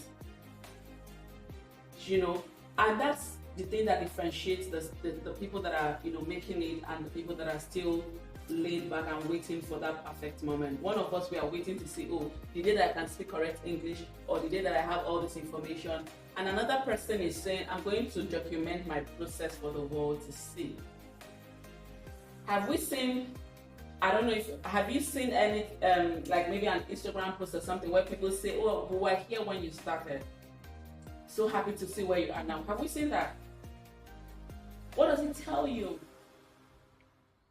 and that's the thing that differentiates the people that are, making it and the people that are still laid back and waiting for that perfect moment. One of us, we are waiting to see, the day that I can speak correct English, or the day that I have all this information. And another person is saying, I'm going to document my process for the world to see. Have we seen, I don't know have you seen any, like maybe an Instagram post or something where people say, we were here when you started. So happy to see where you are now. Have we seen that? What does it tell you?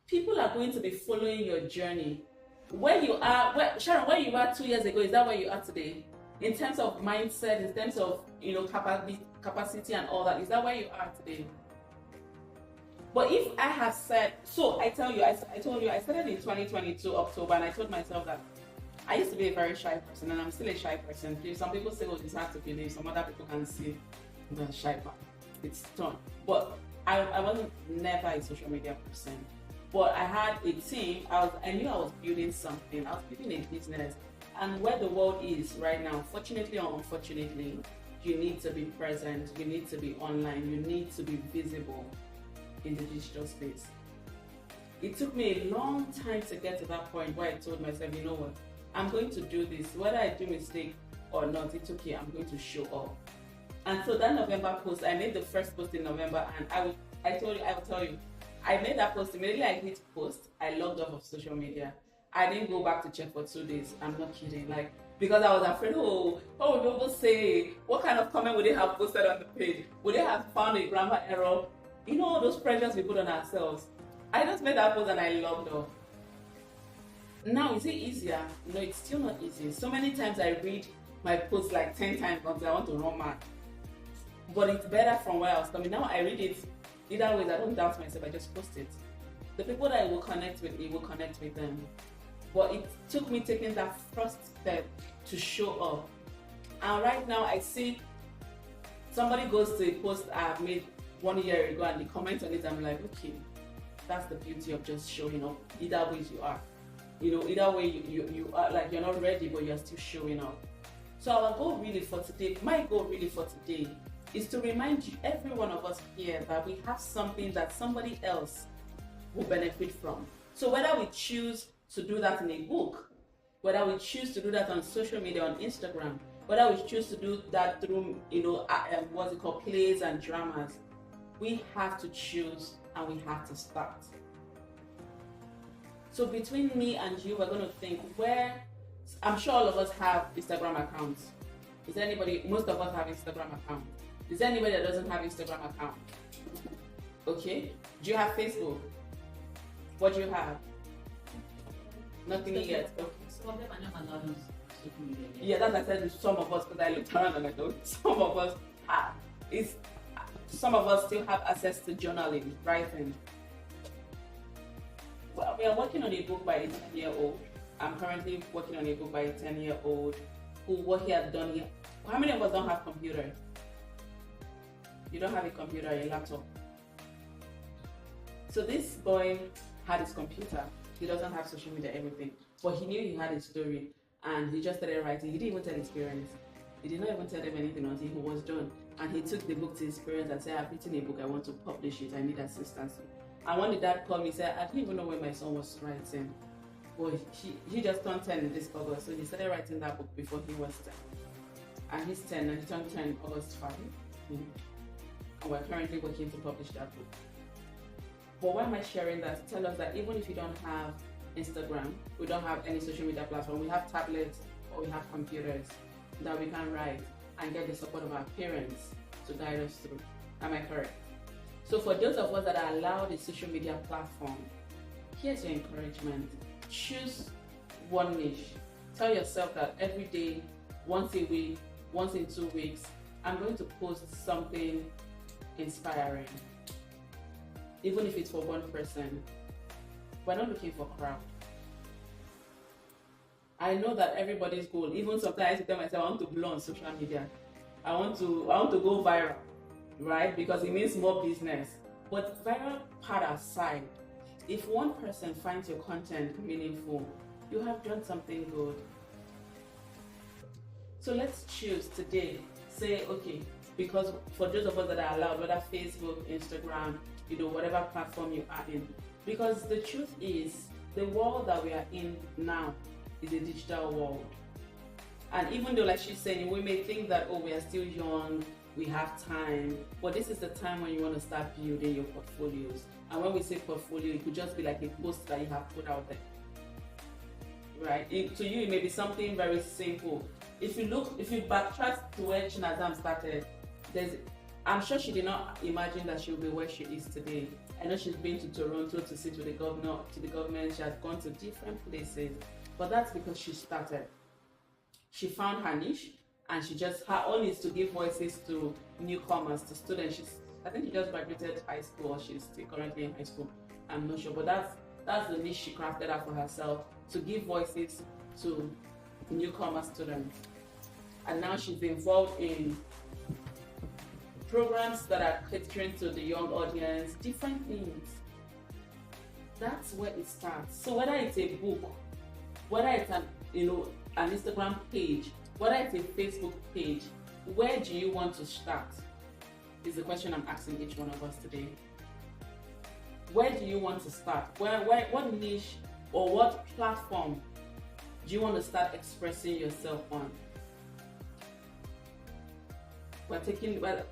People are going to be following your journey. Where you are, Sharon, where you were 2 years ago, is that where you are today? In terms of mindset, in terms of capacity and all that, is that where you are today? But if I have said, so I tell you, I told you I started in 2022 October, and I told myself that I used to be a very shy person, and I'm still a shy person. Some people say, it's hard to believe. Some other people can see the shy part. It's done. But I wasn't never a social media person. But I had a team. I knew I was building something. I was building a business. And where the world is right now, fortunately or unfortunately, you need to be present. You need to be online. You need to be visible in the digital space. It took me a long time to get to that point where I told myself, you know what, I'm going to do this. Whether I do mistake or not, it's okay. I'm going to show up. And so that November post, I made the first post in November, and I will tell you, I made that post immediately. I hit post. I logged off of social media. I didn't go back to check for 2 days. I'm not kidding. Because I was afraid, what would people say? What kind of comment would they have posted on the page? Would they have found a grammar error? All those pressures we put on ourselves. I just made that post and I logged off. Now, is it easier? No, it's still not easy. So many times I read my posts like 10 times until I want to run mad. but it's better from where I was coming. Now I read it either way. I don't doubt myself. I just post it. The people that I will connect with, it will connect with them. But it took me taking that first step to show up. And right now I see somebody goes to a post I've made 1 year ago and they comment on it. I'm like, okay, that's the beauty of just showing up. Either way you are. Either way you are, like, you're not ready, but you're still showing up. So our goal really for today, my goal really for today, is to remind you, every one of us here, that we have something that somebody else will benefit from. So whether we choose to do that in a book, whether we choose to do that on social media, on Instagram, whether we choose to do that through, what's it called, plays and dramas, we have to choose and we have to start. So between me and you, we're going to think where, I'm sure all of us have Instagram accounts. Is there anybody, most of us have Instagram accounts. Is there anybody that doesn't have Instagram account? Okay. Do you have Facebook? What do you have? Nothing yet. Okay. Some of them are not allowed on social media yet. Yeah, that's what I said, some of us, because I looked around and I thought, some of us have. Some of us still have access to journaling, writing. Well, we are working on a book by a 10-year-old. I'm currently working on a book by a 10-year-old who, what he has done here. How many of us don't have computer? You don't have a computer, a laptop. So this boy had his computer. He doesn't have social media, everything. But he knew he had a story and he just started writing. He didn't even tell his parents. He did not even tell them anything until he was done. And he took the book to his parents and said, I've written a book, I want to publish it, I need assistance. And when the dad called me, he said, I didn't even know when my son was writing. Well, he just turned 10 in this August, so he started writing that book before he was 10. And he's 10, and he turned 10 August 5. And we're currently working to publish that book. But why am I sharing that? To tell us that even if you don't have Instagram, we don't have any social media platform, we have tablets or we have computers that we can write and get the support of our parents to guide us through. Am I correct? So for those of us that are allowed a social media platform, here's your encouragement. Choose one niche. Tell yourself that every day, once a week, once in 2 weeks, I'm going to post something inspiring. Even if it's for one person. We're not looking for crowd. I know that everybody's goal, even sometimes I tell myself I want to blow on social media. I want to go viral, right? Because it means more business. But viral part aside, if one person finds your content meaningful, you have done something good. So let's choose today. Say, okay, because for those of us that are allowed, whether Facebook, Instagram, whatever platform you are in, because the truth is, the world that we are in now is a digital world. And even though, like she's saying, we may think that, oh, we are still young, we have time, but this is the time when you want to start building your portfolios. And when we say portfolio, it could just be like a post that you have put out there, right? To you, it may be something very simple. If you backtrack to where Chinazam started, I'm sure she did not imagine that she would be where she is today. I know she's been to Toronto to sit with the government. She has gone to different places, but that's because she started. She found her niche, and her own is to give voices to newcomers, to students. I think she just graduated high school, or she's still currently in high school. I'm not sure, but that's the niche she crafted out for herself, to give voices to newcomer students. And now she's involved in programs that are catering to the young audience, different things. That's where it starts. So whether it's a book, whether it's an Instagram page, whether it's a Facebook page, where do you want to start? Is the question I'm asking each one of us today. Where do you want to start? What niche or what platform do you want to start expressing yourself on? We're taking the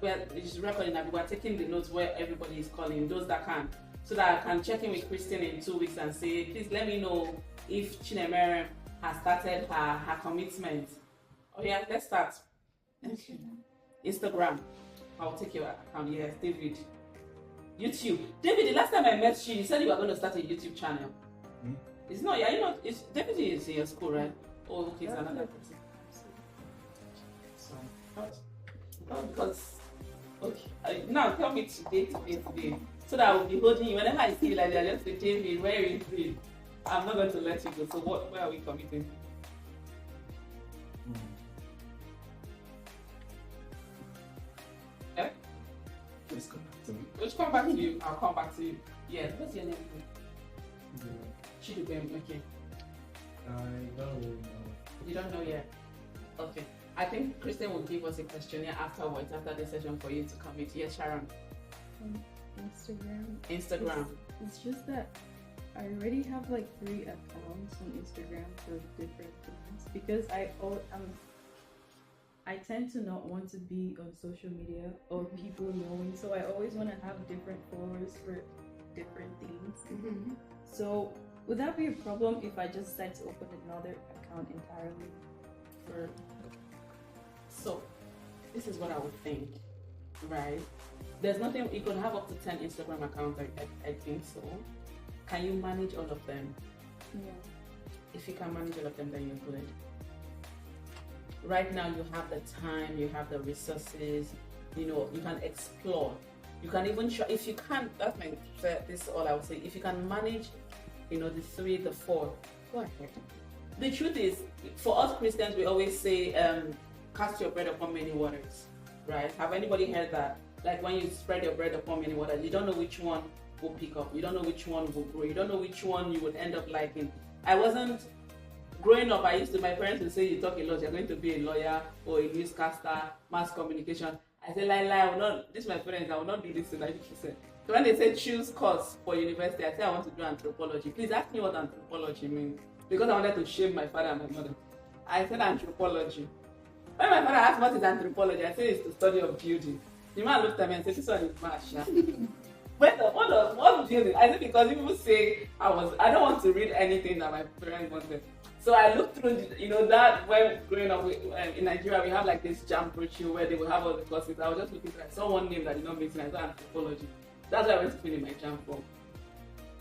notes where everybody is calling, those that can, so that I can check in with Christine in 2 weeks and say, please let me know if Chinemere has started her commitment. Oh yeah, let's start. Instagram. I'll take your account. Yes, David. YouTube. David, the last time I met you said you were going to start a YouTube channel. It's not, yeah, it's David is in your school, right? Oh, okay, it's another person. Sorry. Not because Okay. Now tell me today. So that I will be holding you. Whenever I see you like that, just say, David, where is it? I'm not going to let you go. So where are we committing? Yeah? Please come back to me. Let's come back to you. I'll come back to you. Yeah, what's your name? Chidubem, okay. I don't really know. You don't know yet? Okay. I think Kristen will give us a questionnaire afterwards, after the session for you to commit. Yes, Sharon? Instagram. It's just that I already have like 3 accounts on Instagram for different things because I tend to not want to be on social media or people knowing, so I always want to have different followers for different things. So would that be a problem if I just decide to open another account entirely for? So this is what I would think, right? There's nothing, you could have up to 10 Instagram accounts, I think so. Can you manage all of them? Yeah. If you can manage all of them, then you're good. Right now you have the time, you have the resources, you can explore. You can even try, if you can't, this is all I would say. If you can manage, the 3, the 4, go ahead. The truth is, for us Christians, we always say, cast your bread upon many waters, right? Have anybody heard that? Like when you spread your bread upon many waters, you don't know which one will pick up. You don't know which one will grow. You don't know which one you would end up liking. Growing up, my parents would say, you talk a lot, you're going to be a lawyer or a newscaster, mass communication. I said, I will not, this is my parents, I will not do this to 90%. So when they say choose course for university, I say I want to do anthropology. Please ask me what anthropology means. Because I wanted to shame my father and my mother. I said anthropology. When my father asked what is anthropology, I said it's the study of building. The man looked at me and said, this one is Masha. But what building? I said, because people say I don't want to read anything that my parents wanted. So I looked through, that when growing up in Nigeria, we have like this JAM brochure where they will have all the courses. I was just looking for I saw one name that did not make sense. I saw anthropology. That's why I went to fill in my JAM form.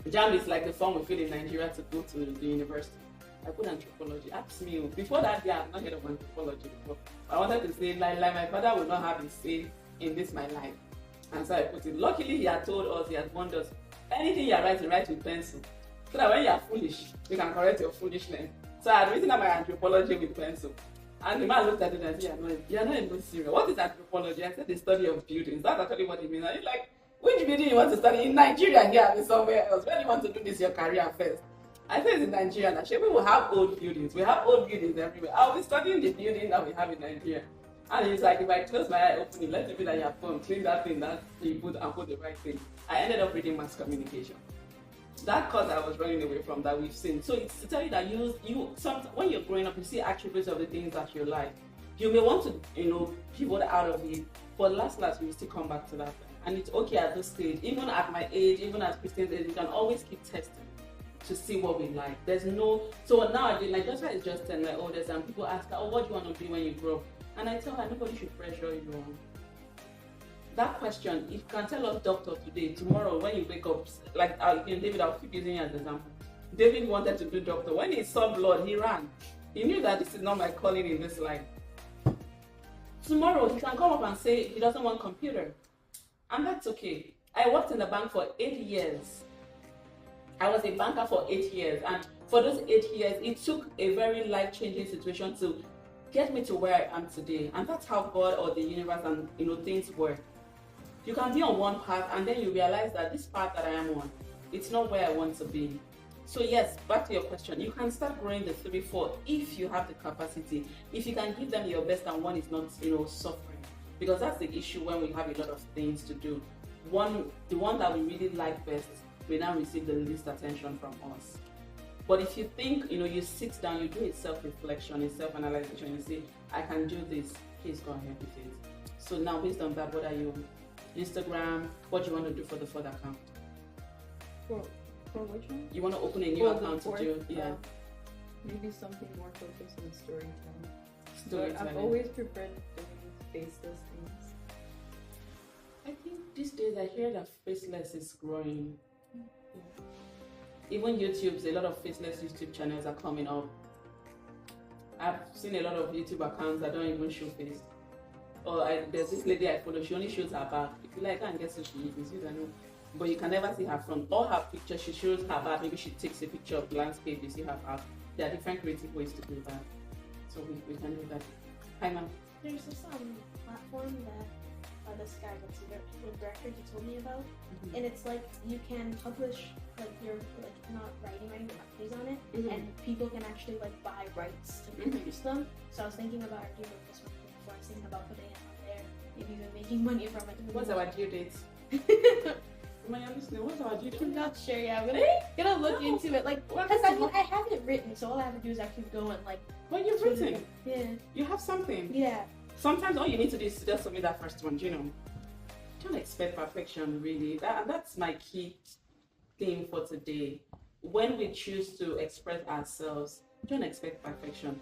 JAM is like the form we fill in Nigeria to go to the university. I put anthropology. Ask me. Before that day, I've not heard of anthropology before. I wanted to say, like my father will not have his say in this my life. And so I put it. Luckily, he had told us, he had warned us, anything you are writing, write with pencil. So that when you are foolish, you can correct your foolishness. So I had written out my anthropology with pencil. And the man looked at it and said, you're not even serious. What is anthropology? I said, the study of buildings. That's actually what it means. And he's like, which building you want to study? In Nigeria here and somewhere else. Where do you want to do this your career first? I said it's in Nigeria. Now, we will have old buildings. We have old buildings everywhere. I'll be studying the building that we have in Nigeria. And he's like, if I close my eye, open it, let it be that you have phone, clean that thing that you put and put the right thing. I ended up reading mass communication. That course I was running away from that we've seen. So it's to tell you that when you're growing up, you see attributes of the things that you like. You may want to, pivot out of it, but last you will still come back to that. And it's okay at this stage, even at my age, even at Christian's age, we can always keep testing to see what we like. So nowadays, like Joshua is just 10 years older, and people ask her, what do you want to be when you grow up? And I tell her, nobody should pressure you. That question, you can tell us doctor today, tomorrow when you wake up, like David, I'll keep using you as an example. David wanted to do doctor. When he saw blood, he ran. He knew that this is not my calling in this life. Tomorrow, he can come up and say he doesn't want computer. And that's okay. I worked in the bank for 8 years. I was a banker for 8 years. And for those 8 years, it took a very life-changing situation to get me to where I am today. And that's how God or the universe and things work. You can be on one path and then you realize that this path that I am on, it's not where I want to be. So yes, back to your question, you can start growing the 3, 4 if you have the capacity. If you can give them your best and one is not, suffering. Because that's the issue when we have a lot of things to do. The one that we really like best will now receive the least attention from us. But if you think, you sit down, you do a self-reflection, a self-analysis, you say, I can do this, please go ahead with it. So now based on that, what are you? Instagram, what do you want to do for the 4th account? For which one? You want to open a new account to do? Yeah. Maybe something more focused on storytelling. I've always preferred doing faceless things. I think these days I hear that faceless is growing. Yeah. Even YouTube's, a lot of faceless YouTube channels are coming up. I've seen a lot of YouTube accounts that don't even show face. there's this lady I follow, she only shows her back. If you like, I can guess who she is, you don't know. But you can never see her front. All her pictures, she shows her back. Maybe she takes a picture of the landscape, you see her back. There are different creative ways to do that. So we can do that. Hi, ma'am. There's this platform that this guy, the director, he told me about, and it's like you can publish like your not writing but plays on it, and people can actually like buy rights to produce them. So I was thinking about doing this one before. I was thinking about putting it on there, maybe even making money from it. What's our due date? Am I listening? What's our due date? I'm not sure. Yeah, I'm gonna look into it. Like, because I have it written, so all I have to do is actually go and like. What you've written? Yeah. You have something. Yeah. Sometimes all you need to do is just submit that first one, you know. Don't expect perfection, really. That's my key theme for today. When we choose to express ourselves, don't expect perfection.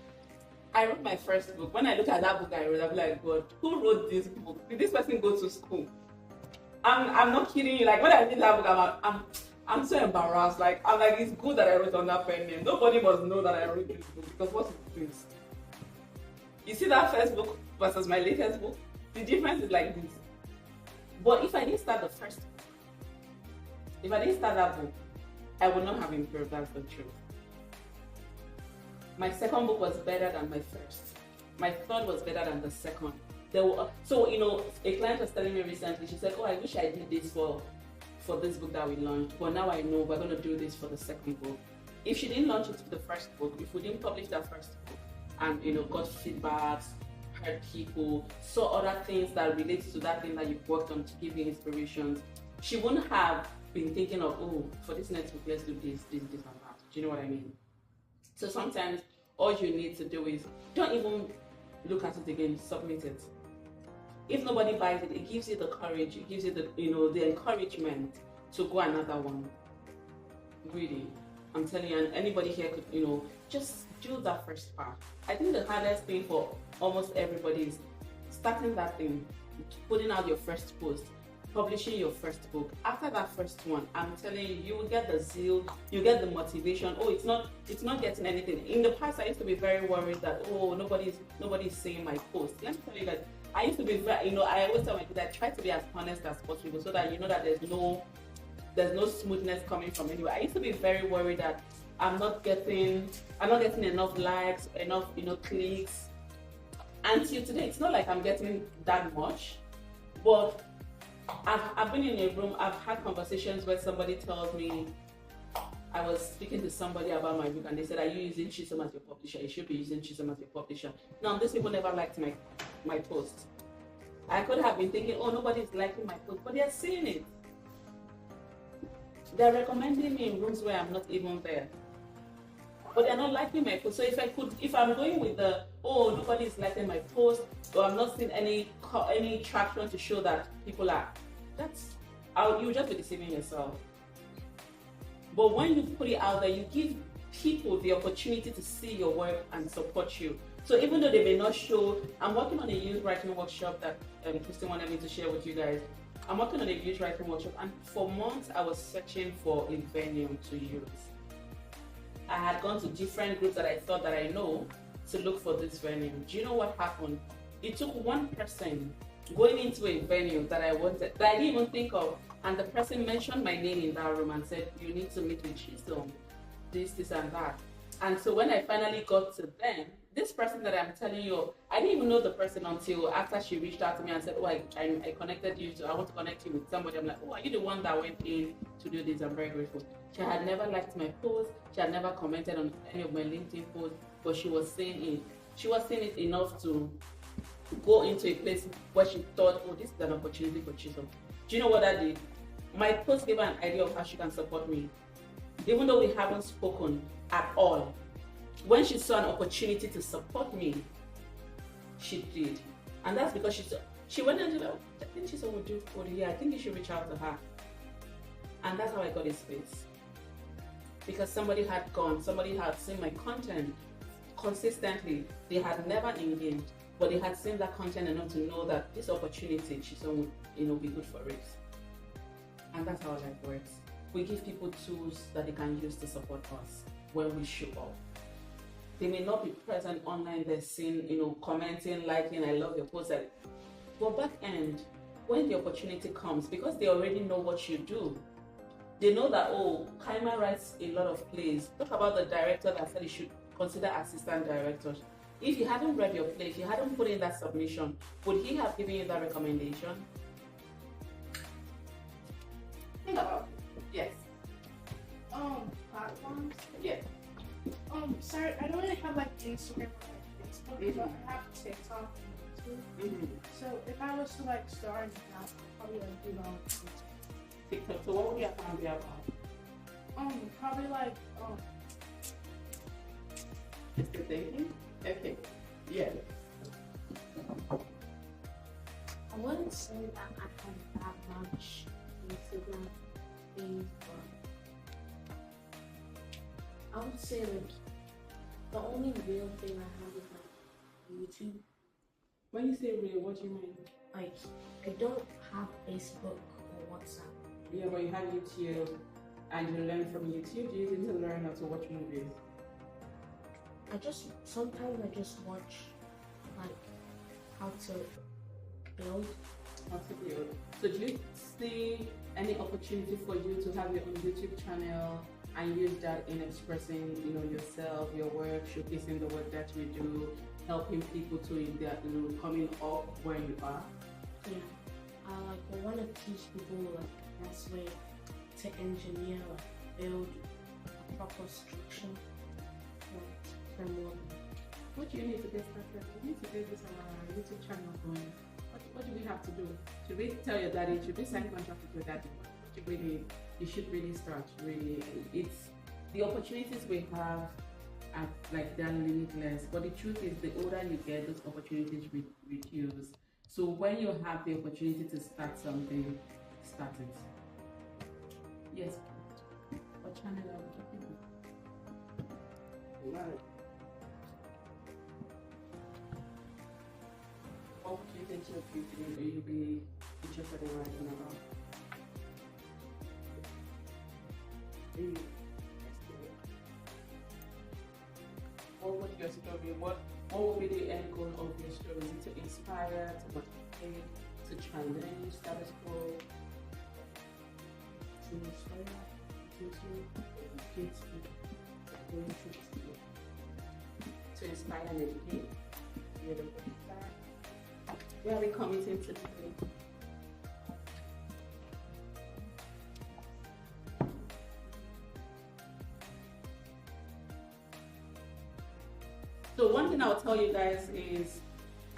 I wrote my first book. When I look at that book I wrote, I'm like, God, who wrote this book? Did this person go to school? I'm not kidding you. Like, when I did that book, I'm so embarrassed. Like, I'm like, it's good that I wrote on that pen name. Nobody must know that I wrote this book, because what's the difference? You see that first book versus my latest book? The difference is like this. But if I didn't start the first book, if I didn't start that book, I would not have improved. That's the truth. My second book was better than my first. My third was better than the second. So, you know, a client was telling me recently, she said, oh, I wish I did this for this book that we launched, but now I know we're going to do this for the second book. If she didn't launch it for the first book, if we didn't publish that first book, and, you know, got feedbacks, heard people, saw other things that relate to that thing that you've worked on to give you inspirations, she wouldn't have been thinking of, oh, for this next book, let's do this, and that. Do you know what I mean? So sometimes all you need to do is, don't even look at it again, submit it. If nobody buys it, it gives you the courage, it gives you the, you know, the encouragement to go another one. Really, I'm telling you, and anybody here could, you know, just do that first part. I think the hardest thing for almost everybody is starting that thing, putting out your first post, publishing your first book. After that first one, I'm telling you, you will get the zeal, you get the motivation. Oh, it's not getting anything. In the past, I used to be very worried that, oh, nobody's seeing my post. Let me tell you guys, I used to be very, you know, I always tell my kids, I try to be as honest as possible so that you know that there's no smoothness coming from anywhere. I used to be very worried that I'm not getting enough likes, enough, you know, clicks. Until today, it's not like I'm getting that much, but I've been in a room, I've had conversations where somebody tells me, I was speaking to somebody about my book and they said, are you using Chisom as your publisher? You should be using Chisom as your publisher. Now, these people never liked my post. I could have been thinking, oh, nobody's liking my post, but they're seeing it. They're recommending me in rooms where I'm not even there. But they're not liking my post. So if I'm going with the, oh, nobody's liking my post, or I'm not seeing any traction to show that people are, you'll just be deceiving yourself. But when you put it out there, you give people the opportunity to see your work and support you. So even though they may not show, I'm working on a youth writing workshop that Christine wanted me to share with you guys. I'm working on a youth writing workshop, and for months I was searching for a venue to use. I had gone to different groups that I thought that I know to look for this venue. Do you know what happened? It took one person going into a venue that I wanted, that I didn't even think of, and the person mentioned my name in that room and said, you need to meet with Chisom, this and that. And so when I finally got to them, this person that I'm telling you, I didn't even know the person until after she reached out to me and said, oh, I connected you, so I want to connect you with somebody. I'm like, oh, are you the one that went in to do this? I'm very grateful. She had never liked my post, she had never commented on any of my LinkedIn posts, but she was seeing it. She was seeing it enough to go into a place where she thought, oh, this is an opportunity for Chisom. Do you know what I did? My post gave her an idea of how she can support me. Even though we haven't spoken at all, when she saw an opportunity to support me, she did. And that's because she went into the, I think Chisom would do for the year. I think you should reach out to her. And that's how I got his space. Because somebody had seen my content consistently. They had never engaged, but they had seen that content enough to know that this opportunity, Chisom would, be good for it. And that's how life works. We give people tools that they can use to support us when we show up. They may not be present online, they're seeing, commenting, liking, I love your post. But back end, when the opportunity comes, because they already know what you do, they know that, oh, Kaima writes a lot of plays. Talk about the director that said you should consider assistant directors. If you hadn't read your play, if you hadn't put in that submission, would he have given you that recommendation? Think about it. Yes. Platforms. Yes. Sorry, I don't really have like Instagram or like Facebook, but I have TikTok and YouTube. So if I was to like start now, I'd probably like do that on TikTok. So what would your account be about? probably like It's the thinking? Okay. Yeah. I wouldn't say that I have that much Instagram things, but I would say like the only real thing I have is like YouTube. When you say real, what do you mean? Like I don't have Facebook or WhatsApp. Yeah, but you have YouTube and you learn from YouTube. Do you use it to learn how to watch movies? Sometimes I just watch like how to build. How to build. So do you see any opportunity for you to have your own YouTube channel and use that in expressing, yourself, your work, showcasing the work that you do, helping people to coming up where you are? Yeah. I want to teach people like the best way to engineer, like, build a proper structure for more. What do you need to get started? We need to get this YouTube channel going. What do we have to do? Should we tell your daddy? Should we sign contract with your daddy? You should really start. Really, it's the opportunities we have are like they're limitless. But the truth is, the older you get, those opportunities reduce. So when you have the opportunity to start something, start it. Yes. What channel are we talking about? Right. What would you think you'll be interested in writing about? What would your story, what would be the end goal of your story? Is it to inspire, to motivate, to challenge status quo? To inspire, to educate, to inspire and educate. Where are we committing to today? So one thing I'll tell you guys is,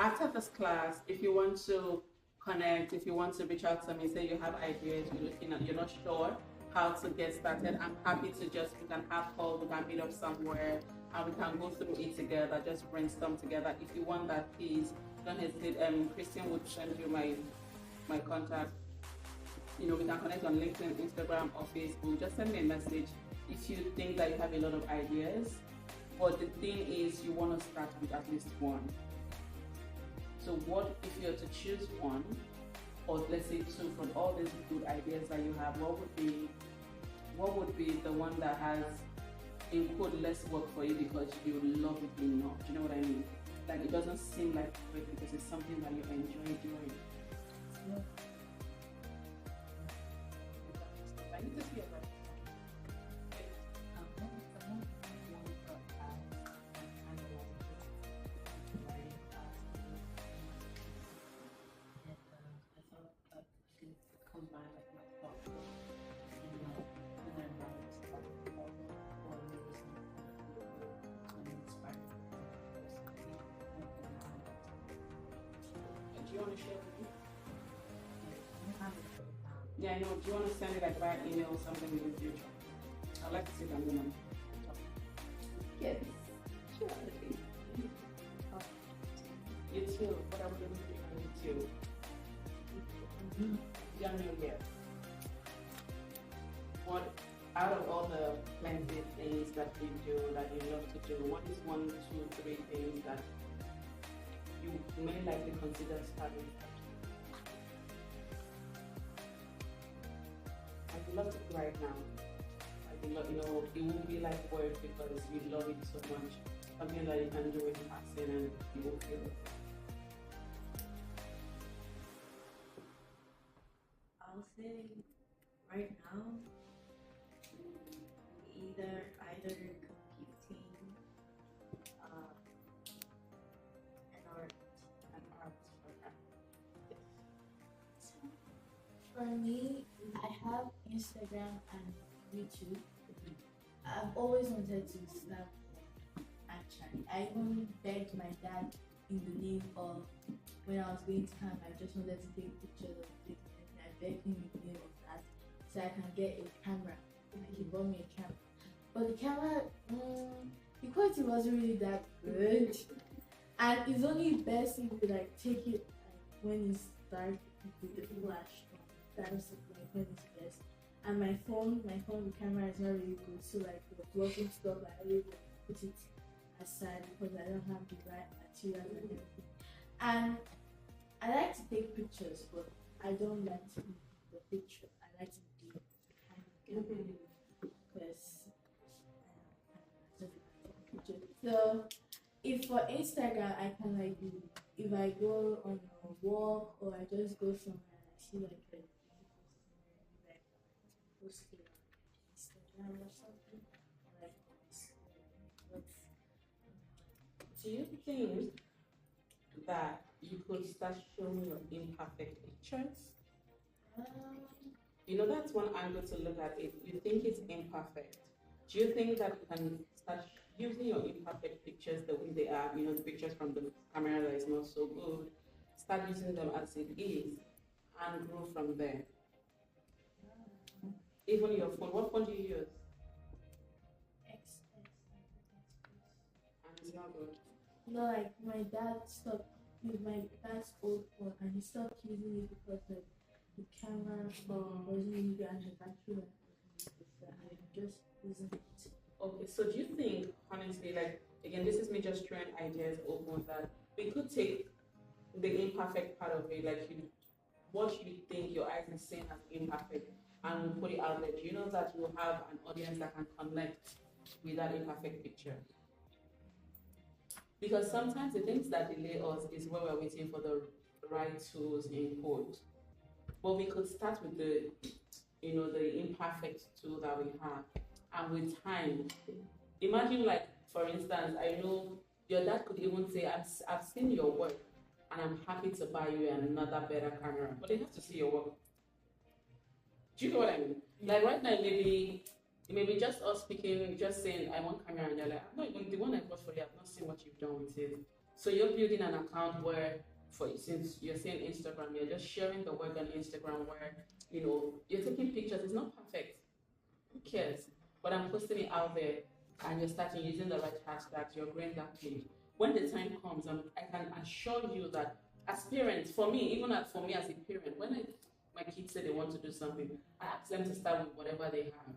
after this class, if you want to connect, if you want to reach out to me, say you have ideas, you're not sure how to get started, I'm happy to we can have call, we can meet up somewhere, and we can go through it together, just brainstorm together. If you want that, please don't hesitate. Christian would send you my contact. We can connect on LinkedIn, Instagram, or Facebook. Just send me a message if you think that you have a lot of ideas. But the thing is, you want to start with at least one. So what if you're to choose one, or let's say two, from all these good ideas that you have, what would be the one that has, in quote, less work for you because you love it enough? Do you know what I mean? Like, it doesn't seem like work because it's something that you enjoy doing. Yeah. I need to see it. Yeah, I know. Do you want to send it like via email or something in the future? I'd like to see that woman. Yes. Sure. You too. What are we doing for you too? Young New Year. What, out of all the plenty things that you do, that you love to do, what is 1, 2, 3 things that you may likely consider starting? I love it right now. I love, it won't be like work because you love it so much. Something that you can do with passion and you won't feel it. right now, either computing, and art. For me, I have Instagram and YouTube. I've always wanted to snap actually. I even begged my dad in the name of when I was going to camp, I just wanted to take pictures of it. And I begged him in the name of that so I can get a camera. And he bought me a camera. But the camera, the quality wasn't really that good. And it's only best if you like take it like, when it's dark with the flash. That's like when it's best. And my phone, the camera is not really good. So like the vlogging stuff, I always put it aside because I don't have the right materials and everything. And I like to take pictures, but I don't like to be the picture. I like to be because so if for Instagram I can like do if I go on a walk or I just go somewhere and I see like a like post it on Instagram or something like Do you think that you could start showing your imperfect pictures? You know, that's one angle to look at it. You think it's imperfect. Do you think that you can start using your imperfect pictures the way they are, you know, the pictures from the camera that is not so good, start using them as it is and grow from there? Even your phone, what phone do you use? And it's not good. no, like my dad stopped with my dad's old phone and he stopped using it because the camera wasn't really good and the battery was and just using it. Okay, so do you think, honestly, like, again, this is me just throwing ideas open that we could take the imperfect part of it, like what you think your eyes are seeing as imperfect, and we'll put it out there. Do you know that you'll have an audience that can connect with that imperfect picture? Because sometimes the things that delay us is when we're waiting for the right tools in quote. But we could start with the, you know, the imperfect tool that we have. And with time, imagine like, for instance, I know your dad could even say, I've seen your work and I'm happy to buy you another better camera. But they have to see your work. Do you know what I mean? Like right now, maybe just us speaking, just saying, I want camera, and you're like, I'm not even, the one I bought for you, I've not seen what you've done with it. So you're building an account where, since you're saying Instagram, you're just sharing the work on Instagram where, you know, you're taking pictures. It's not perfect. Who cares? But I'm posting it out there and you're starting using the right hashtags, you're growing that page. When the time comes, I can assure you that as parents, for me, even for me as a parent, when my kids say they want to do something, I ask them to start with whatever they have,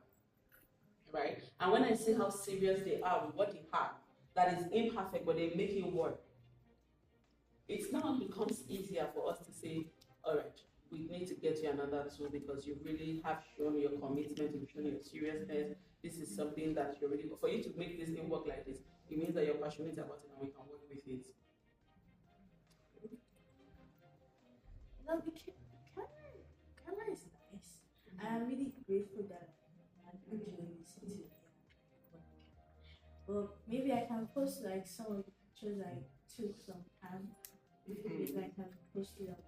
right? And when I see how serious they are with what they have, that is imperfect, but they make it work, it now becomes easier for us to say, all right, we need to get you another tool because you really have shown your commitment, you've shown your seriousness. This is something that you're really, for you to make this thing work like this, it means that you're passionate about it and we can work with it. No, the camera is nice. I'm really grateful that I'm doing this today. Well, maybe I can post like some of the pictures I took from camp. Maybe I can post it up.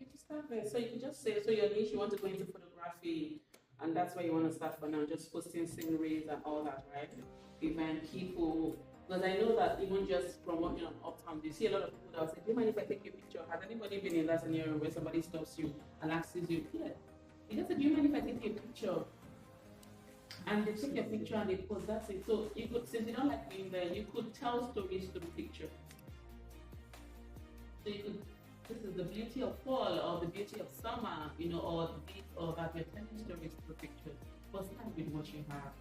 You can start there. So you can just say, so your niche, you want to go into photography, and that's where you want to start for now, just posting sceneries and all that, right? Even people, because I know that even just from working on Uptown, you see a lot of people that will say, do you mind if I take your picture? Has anybody been in that scenario where somebody stops you and asks you, yeah, you just say, do you mind if I take your picture? And they take your picture and they post, that's it. So you could, since you don't like being there, you could tell stories through picture. So you could, this is the beauty of fall or the beauty of summer, you know, or this or that. You're telling stories through pictures. But start with what you have.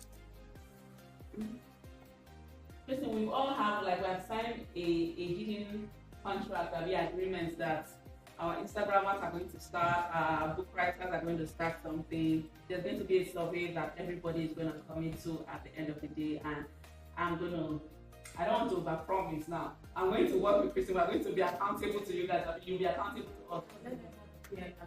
Listen, we all have, like, we have signed a hidden contract, the agreements that our Instagrammers are going to start, our book writers are going to start something. There's going to be a survey that everybody is going to commit to at the end of the day, and I don't want to overpromise now. I'm going to work with Chisom. We're going to be accountable to you guys. You'll be accountable to us.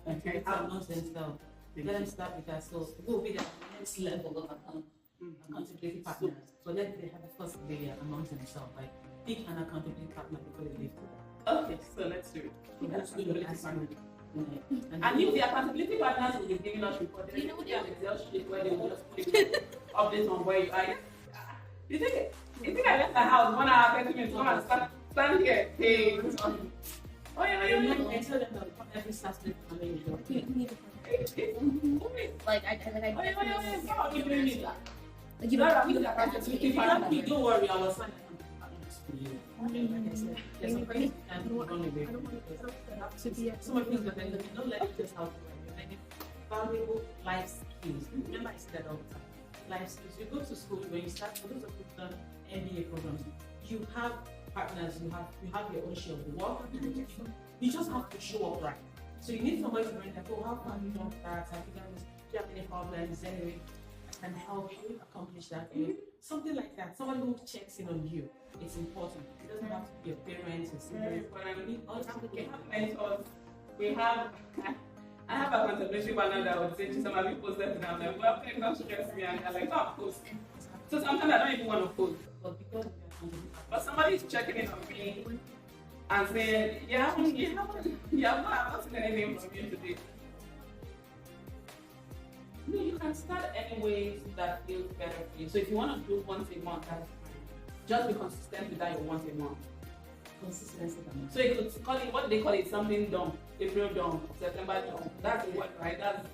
Okay, have nonsense now. Thank Let you. them start with that. So it will be the next level of accountability partners. So let they have the first layer amongst themselves, like pick an accountability partner before they leave. Okay, so let's do it. That's good. Accountability partner. And if the accountability partners will be giving us reports, You know what an Excel sheet where they will just put updates on where you are. You think I left the house 1 hour, 30 minutes, come and stand here? Hey. Oh yeah, I tell them that every Saturday morning, Like I Oh yeah. How are you doing it? like you don't Accountability partner. don't worry, I will sign for you. Like I said, there's some things you can't run away from. Some of the things that don't let it just out. Valuable life skills. Remember, I said that all the time. Life skills. You go to school when you start. For those of you who've done MBA programs, you have partners. You have your own share of the work. You just have to show up right. So you need somebody to bring that. Oh, how come you don't that? Have you done this? Do you have any problems? Anyway, I can help you accomplish that. Something like that. Someone who checks in on you. It's important. It doesn't have to be your parents or siblings. But I need all We have mentors. We have. I have accountability partner that would say to some of you posted and I'm like, well, please don't stress me, and they're like, oh, post. So sometimes I don't even want to post. But somebody is checking in on me and saying, yeah, I've not seen anything from you today. No, you can start any ways that feels better for you. So if you want to do once a month, that's fine. Just be consistent with that your once a month. consistency. So you could call it, what they call it, something dumb, April dumb, September dumb. That's the word, right? That's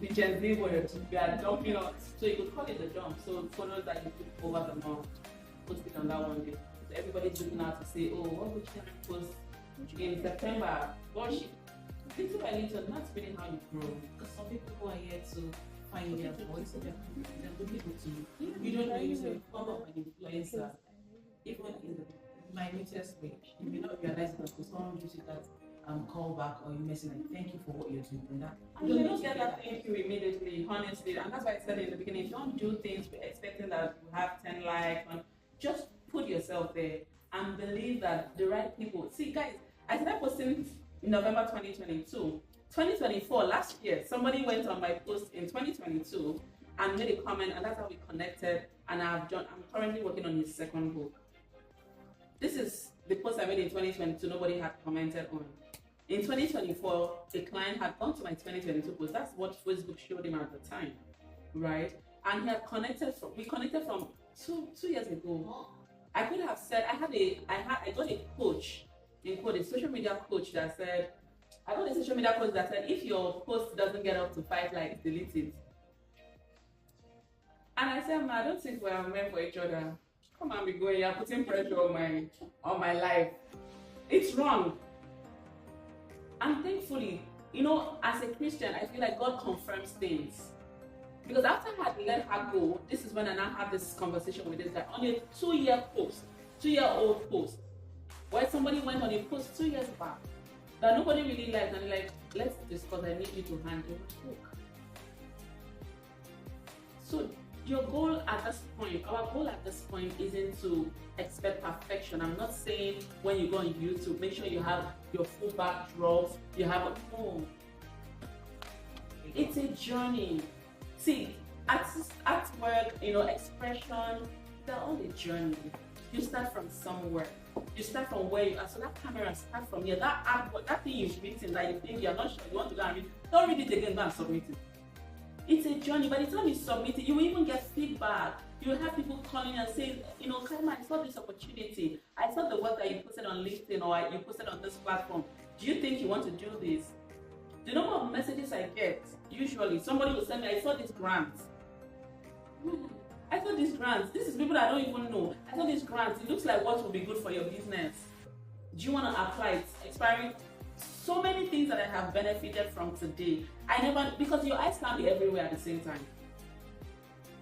the Gen Z word. We are dumping us. So you could call it the dump. So photos that you put over the month, post it on that one day. So everybody's looking out to say, oh, what would you post in September? Gosh, little by little, that's really how you grow. Because some people who are here to find their voice, they're looking to you. You don't know you say, come up an influencer, even in the minutest way. You may not realize it because someone gives you that call back or you message like, thank you for what you're doing and that. And you don't get that thank you immediately, honestly. And that's why I said in the beginning, don't do things expecting that you have 10 likes. Just put yourself there and believe that the right people. See, guys, I started posting in November 2022. 2024, last year, somebody went on my post in 2022 and made a comment, and that's how we connected. And I'm currently working on his second book. This is the post I made in 2022, nobody had commented on. In 2024, a client had gone to my 2022 post. That's what Facebook showed him at the time, right? And he had we connected from two years ago. I could have said, I got a coach, a social media coach that said, if your post doesn't get up to 5 likes, delete it. And I said, I don't think we're meant for each other. Come on, be going. You're putting pressure on my life. It's wrong. And thankfully, as a Christian, I feel like God confirms things. Because after I had let her go, this is when I now have this conversation with this guy on a 2-year-old post, where somebody went on a post 2 years back that nobody really liked, and like, let's discuss, I need you to hand over the book. So your goal at this point, our goal at this point isn't to expect perfection. I'm not saying when you go on YouTube, make sure you have your full backdrops, you have a home. It's a journey. See, artwork, expression, they're all a journey. You start from somewhere. You start from where you are. So that camera starts from here. That artwork, that thing you've written that you think you're not sure you want to go and read, don't read it again, go and submit it. It's a journey. By the time you submit it, you will even get feedback. You will have people calling and saying, Karima, I saw this opportunity. I saw the work that you posted on LinkedIn or you posted on this platform. Do you think you want to do this? The number of messages I get, usually, somebody will send me, I saw this grant. I saw this grant. This is people that I don't even know. I saw this grant. It looks like what will be good for your business. Do you want to apply it? Expiring. So many things that I have benefited from today. Because your eyes can't be everywhere at the same time.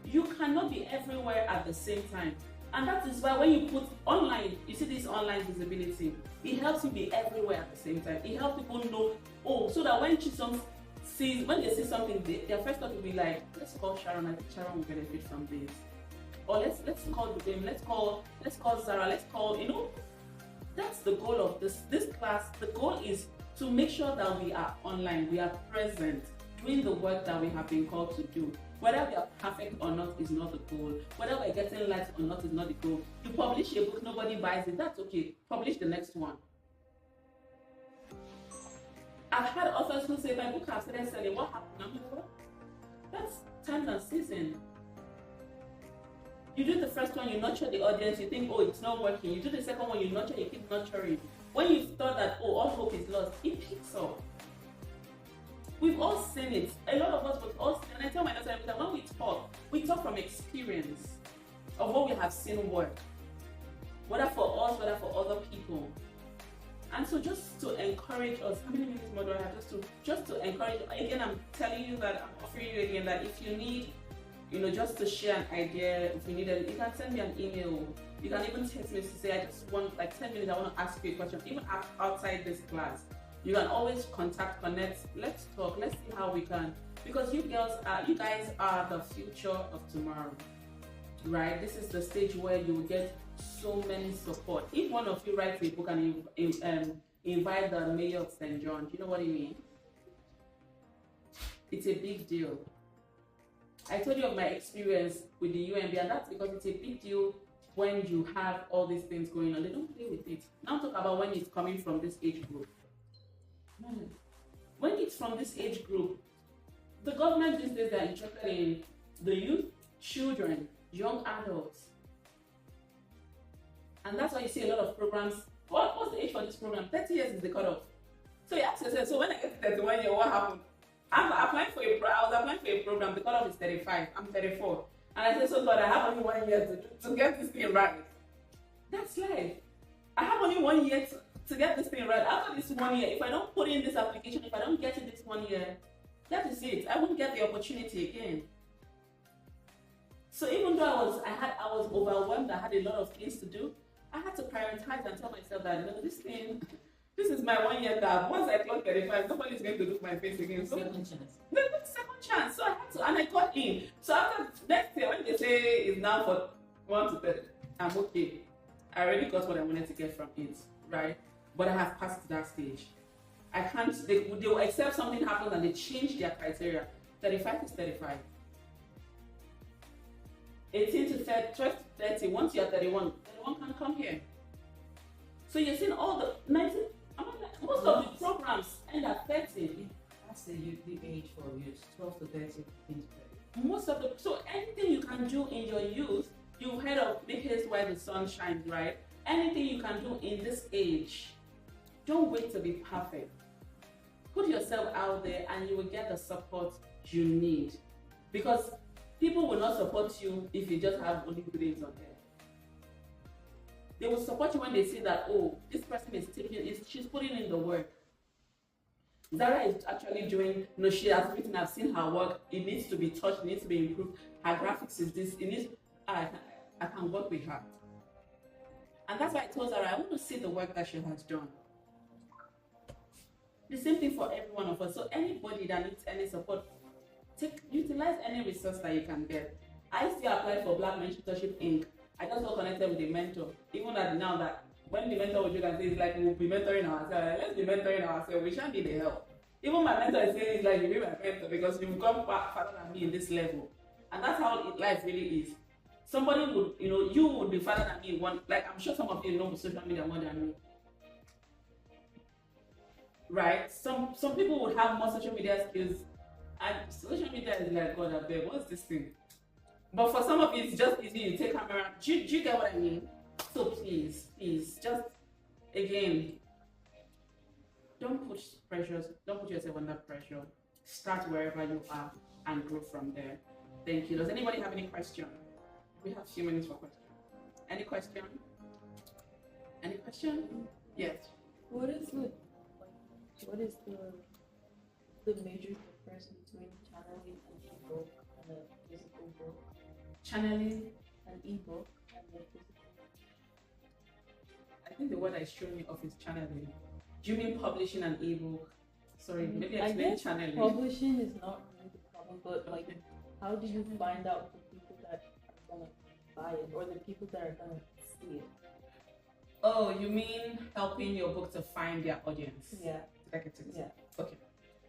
You cannot be everywhere at the same time. And that is why when you put online, you see this online visibility, it helps you be everywhere at the same time. It helps people know, so that when Chisom when they see something, their first thought will be like, let's call Sharon, I think Sharon will benefit from this. Or let's call Dubem, let's call Sarah, let's call, that's the goal of this class. The goal is to make sure that we are online, we are present, doing the work that we have been called to do. Whether we are perfect or not is not the goal. Whether we're getting likes or not is not the goal. You publish a book, nobody buys it, that's okay. Publish the next one. I've had authors who say, my book has started selling, what happened? I'm like, what? That's time and season. You do the first one, you nurture the audience, you think, oh, it's not working. You do the second one, you nurture, you keep nurturing. When you thought that, oh, all hope is lost, it picks up. We've all seen it. A lot of us, we've all seen it. And I tell my daughter every time, when we talk from experience of what we have seen work. Whether for us, whether for other people. And so just to encourage us, how many minutes more do I have? Just to encourage, again, I'm telling you that, I'm offering you again that if you need, just to share an idea, if you need it, you can send me an email. You can even text me to say, I just want like 10 minutes, I want to ask you a question, even outside this class. You can always contact, connect, let's talk, let's see how we can. Because you guys are the future of tomorrow, right? This is the stage where you will get so many support. If one of you writes a book and invite the mayor of St. John, do you know what I mean? It's a big deal. I told you of my experience with the UMB, and that's because it's a big deal when you have all these things going on. They don't play with it. Now talk about when it's coming from this age group. When it's from this age group, the government these days, they're interested in the youth, children, young adults. And that's why you see a lot of programs. What's the age for this program? 30 years is the cutoff. So you ask yourself, so when I get to 31 years, what happened? I was applying for a program, the cutoff is 35, I'm 34. And I said, so God, I have only 1 year to get this thing right. That's life. I have only 1 year to get this thing right. After this 1 year, if I don't put in this application, if I don't get it this 1 year, that is it. I won't get the opportunity again. So even though I was overwhelmed, I had a lot of things to do, I had to prioritize and tell myself that, this is my 1 year gap. Once I clock 35, nobody's going to look my face again. So second chance. So I had to, and I got in. So after next year, when they say it's now for 1 to 30, I'm okay. I already got what I wanted to get from it, right? But I have passed that stage. I can't, they will accept something happens and they change their criteria. 35 is 35. 18 to 30, 12 to 30, once you're 31 can come here. So you're seeing all the 19, most of the programs end at 30. That's the age for youth, 12 to 30 things. So anything you can do in your youth, you've heard of make haste while the sun shines, right? Anything you can do in this age, don't wait to be perfect. Put yourself out there and you will get the support you need. Because people will not support you if you just have only grades on there. They will support you when they see that, oh, this person she's putting in the work. Zara is actually doing, she has written, I've seen her work, it needs to be touched, it needs to be improved. Her graphics is this, I can work with her. And that's why I told Zara, I want to see the work that she has done. The same thing for every one of us. So anybody that needs any support, utilize any resource that you can get. I still apply for Black Mentorship Inc. I just got connected with a mentor. Even now that when the mentor would you can say it's like we'll be mentoring ourselves. Let's be mentoring ourselves. We shan't need the help. Even my mentor is saying it's like you be my mentor because you've gone farther than me in this level. And that's how life really is. Somebody would, you would be farther than me. I'm sure some of you know social media more than me. Right? Some people would have more social media skills. And social media is like, God, I beg, what's this thing? But for some of you, it's just easy. You take camera. Do you get what I mean? So please, just again, don't put yourself under pressure. Start wherever you are and grow from there. Thank you. Does anybody have any question? We have a few minutes for questions. Any question? Any question? Yes. What is the major difference between channeling an ebook and a physical book? Channeling an ebook and a physical book. I think the word I showed me off is channeling. Do you mean publishing an ebook? Sorry, maybe explain channeling. Publishing is not really the problem, but how do you find out the people that are gonna buy it or the people that are gonna see it? Oh, you mean helping your book to find their audience? Yeah. Yeah. Okay.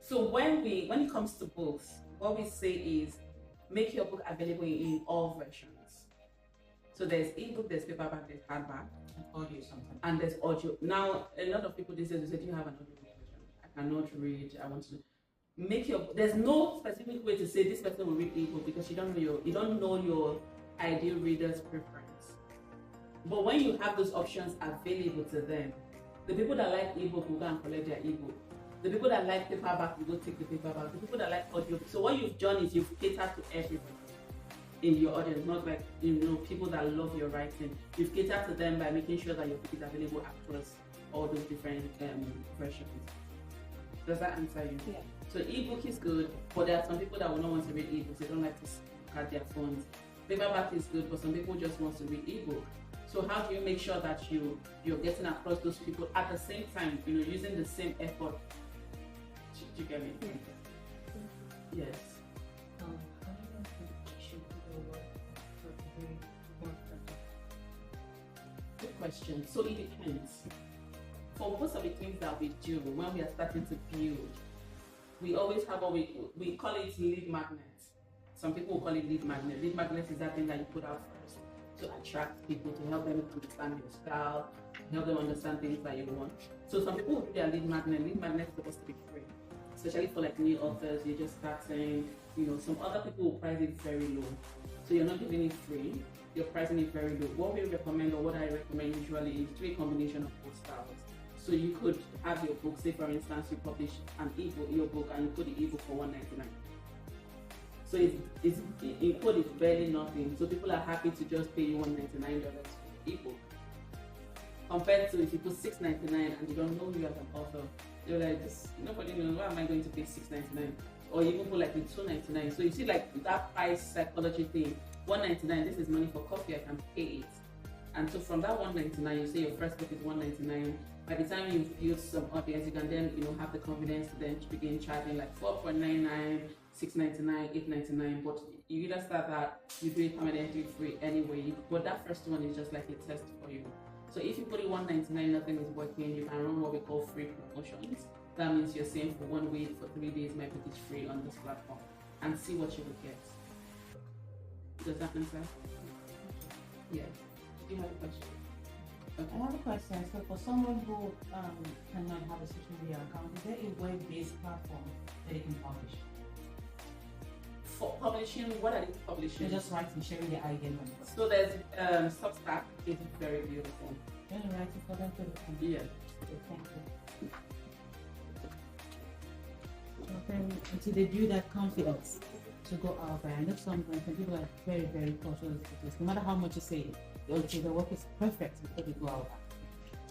So when it comes to books, what we say is make your book available in all versions. So there's ebook, there's paperback, there's hardback, And audio sometimes. and there's audio. Now a lot of people these days will say, "Do you have an audio version? I cannot read. I want to." There's no specific way to say this person will read ebook because you don't know your ideal reader's preference. But when you have those options available to them, the people that like ebook will go and collect their ebook. The people that like paperback will go take the paperback. The people that like audio. So what you've done is you've catered to everybody in your audience, not like people that love your writing. You've catered to them by making sure that your book is available across all those different versions. Does that answer you? Yeah. So ebook is good, but there are some people that will not want to read ebooks. They don't like to look at their phones. Paperback is good, but some people just want to read ebook. So how do you make sure that you're getting across those people at the same time, using the same effort? Do you get me? Yes. How do you think you should do your work for every work project? Good question. So it depends. For most of the things that we do when we are starting to build, we always have what we call it lead magnet. Some people will call it lead magnet. Lead magnet is that thing that you put out first to attract people, to help them understand your style, help them understand things that you want. So some people will do their lead magnet. Lead magnet is supposed to be free, especially for like new authors. You're just starting. Some other people will price it very low. So you're not giving it free. You're pricing it very low. What we recommend, or what I recommend usually, is a combination of both styles. So you could have your book, say for instance, you publish an ebook, your book, and you put the ebook for $1.99. So in code is barely nothing. So people are happy to just pay you $1.99 for the ebook. Compared to if you put $6.99 and you don't know you as an author, you're like, nobody knows, why am I going to pay $6.99? Or even put like the $2.99. So you see like that price psychology thing. $1.99, this is money for coffee, I can pay it. And so from that $1.99, you say your first book is $1.99. By the time you've built some audience, you can then have the confidence to then begin charging like $4.99, $6.99, $8.99. But you either start that, you do it permanently free anyway. But that first one is just like a test for you. So if you put it $1.99, nothing is working, you can run what we call free promotions. That means you're saying for 1 week, for 3 days, my book is free on this platform, and see what you will get. Does that answer? Yeah. Do you have a question? Okay. I have a question. So for someone who cannot have a social media account, is there a web-based platform that they can publish? For publishing, what are they publishing? They're just writing, sharing their ideas. So there's Substack, is very beautiful. Then writing for them to the company. Yeah. Okay, thank you. Then until they build that confidence to go out there. I know some people are very, very cautious because no matter how much you say, until the work is perfect before they go out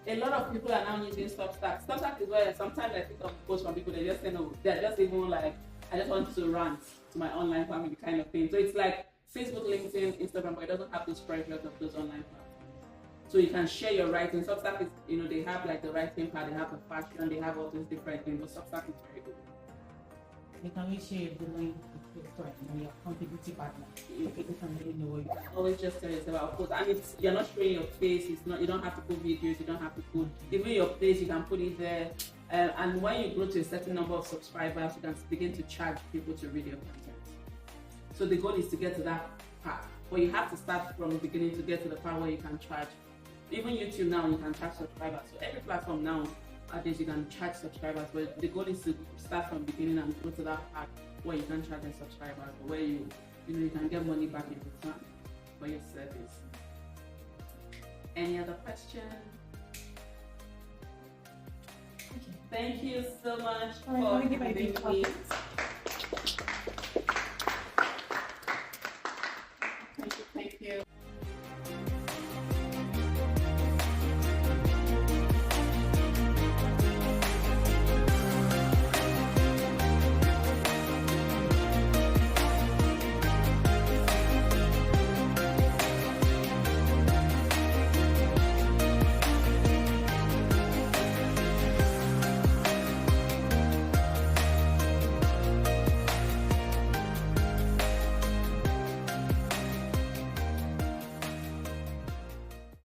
there. A lot of people are now using Substack. Substack is where sometimes I think of posts from people, they just say no, they're just even like, I just want to rant to my online family kind of thing. So it's like Facebook, LinkedIn, Instagram, but it doesn't have those pressures of those online platforms. So you can share your writing. Substack is, they have like the writing part, they have the fashion, they have all those different things, but Substack is very good. You can share the link with your accountability partner. People can really know what you can. Always just tell yourself about post, and you're not showing your face. It's not. You don't have to put videos. You don't have to put even your place. You can put it there. And when you grow to a certain number of subscribers, you can begin to charge people to read your content. So the goal is to get to that part, but you have to start from the beginning to get to the part where you can charge. Even YouTube now, you can charge subscribers. So every platform now, at least you can charge subscribers. But the goal is to start from the beginning and go to that part where you can charge the subscribers, where you can get money back in return for your service. Any other questions? Thank you so much for having me.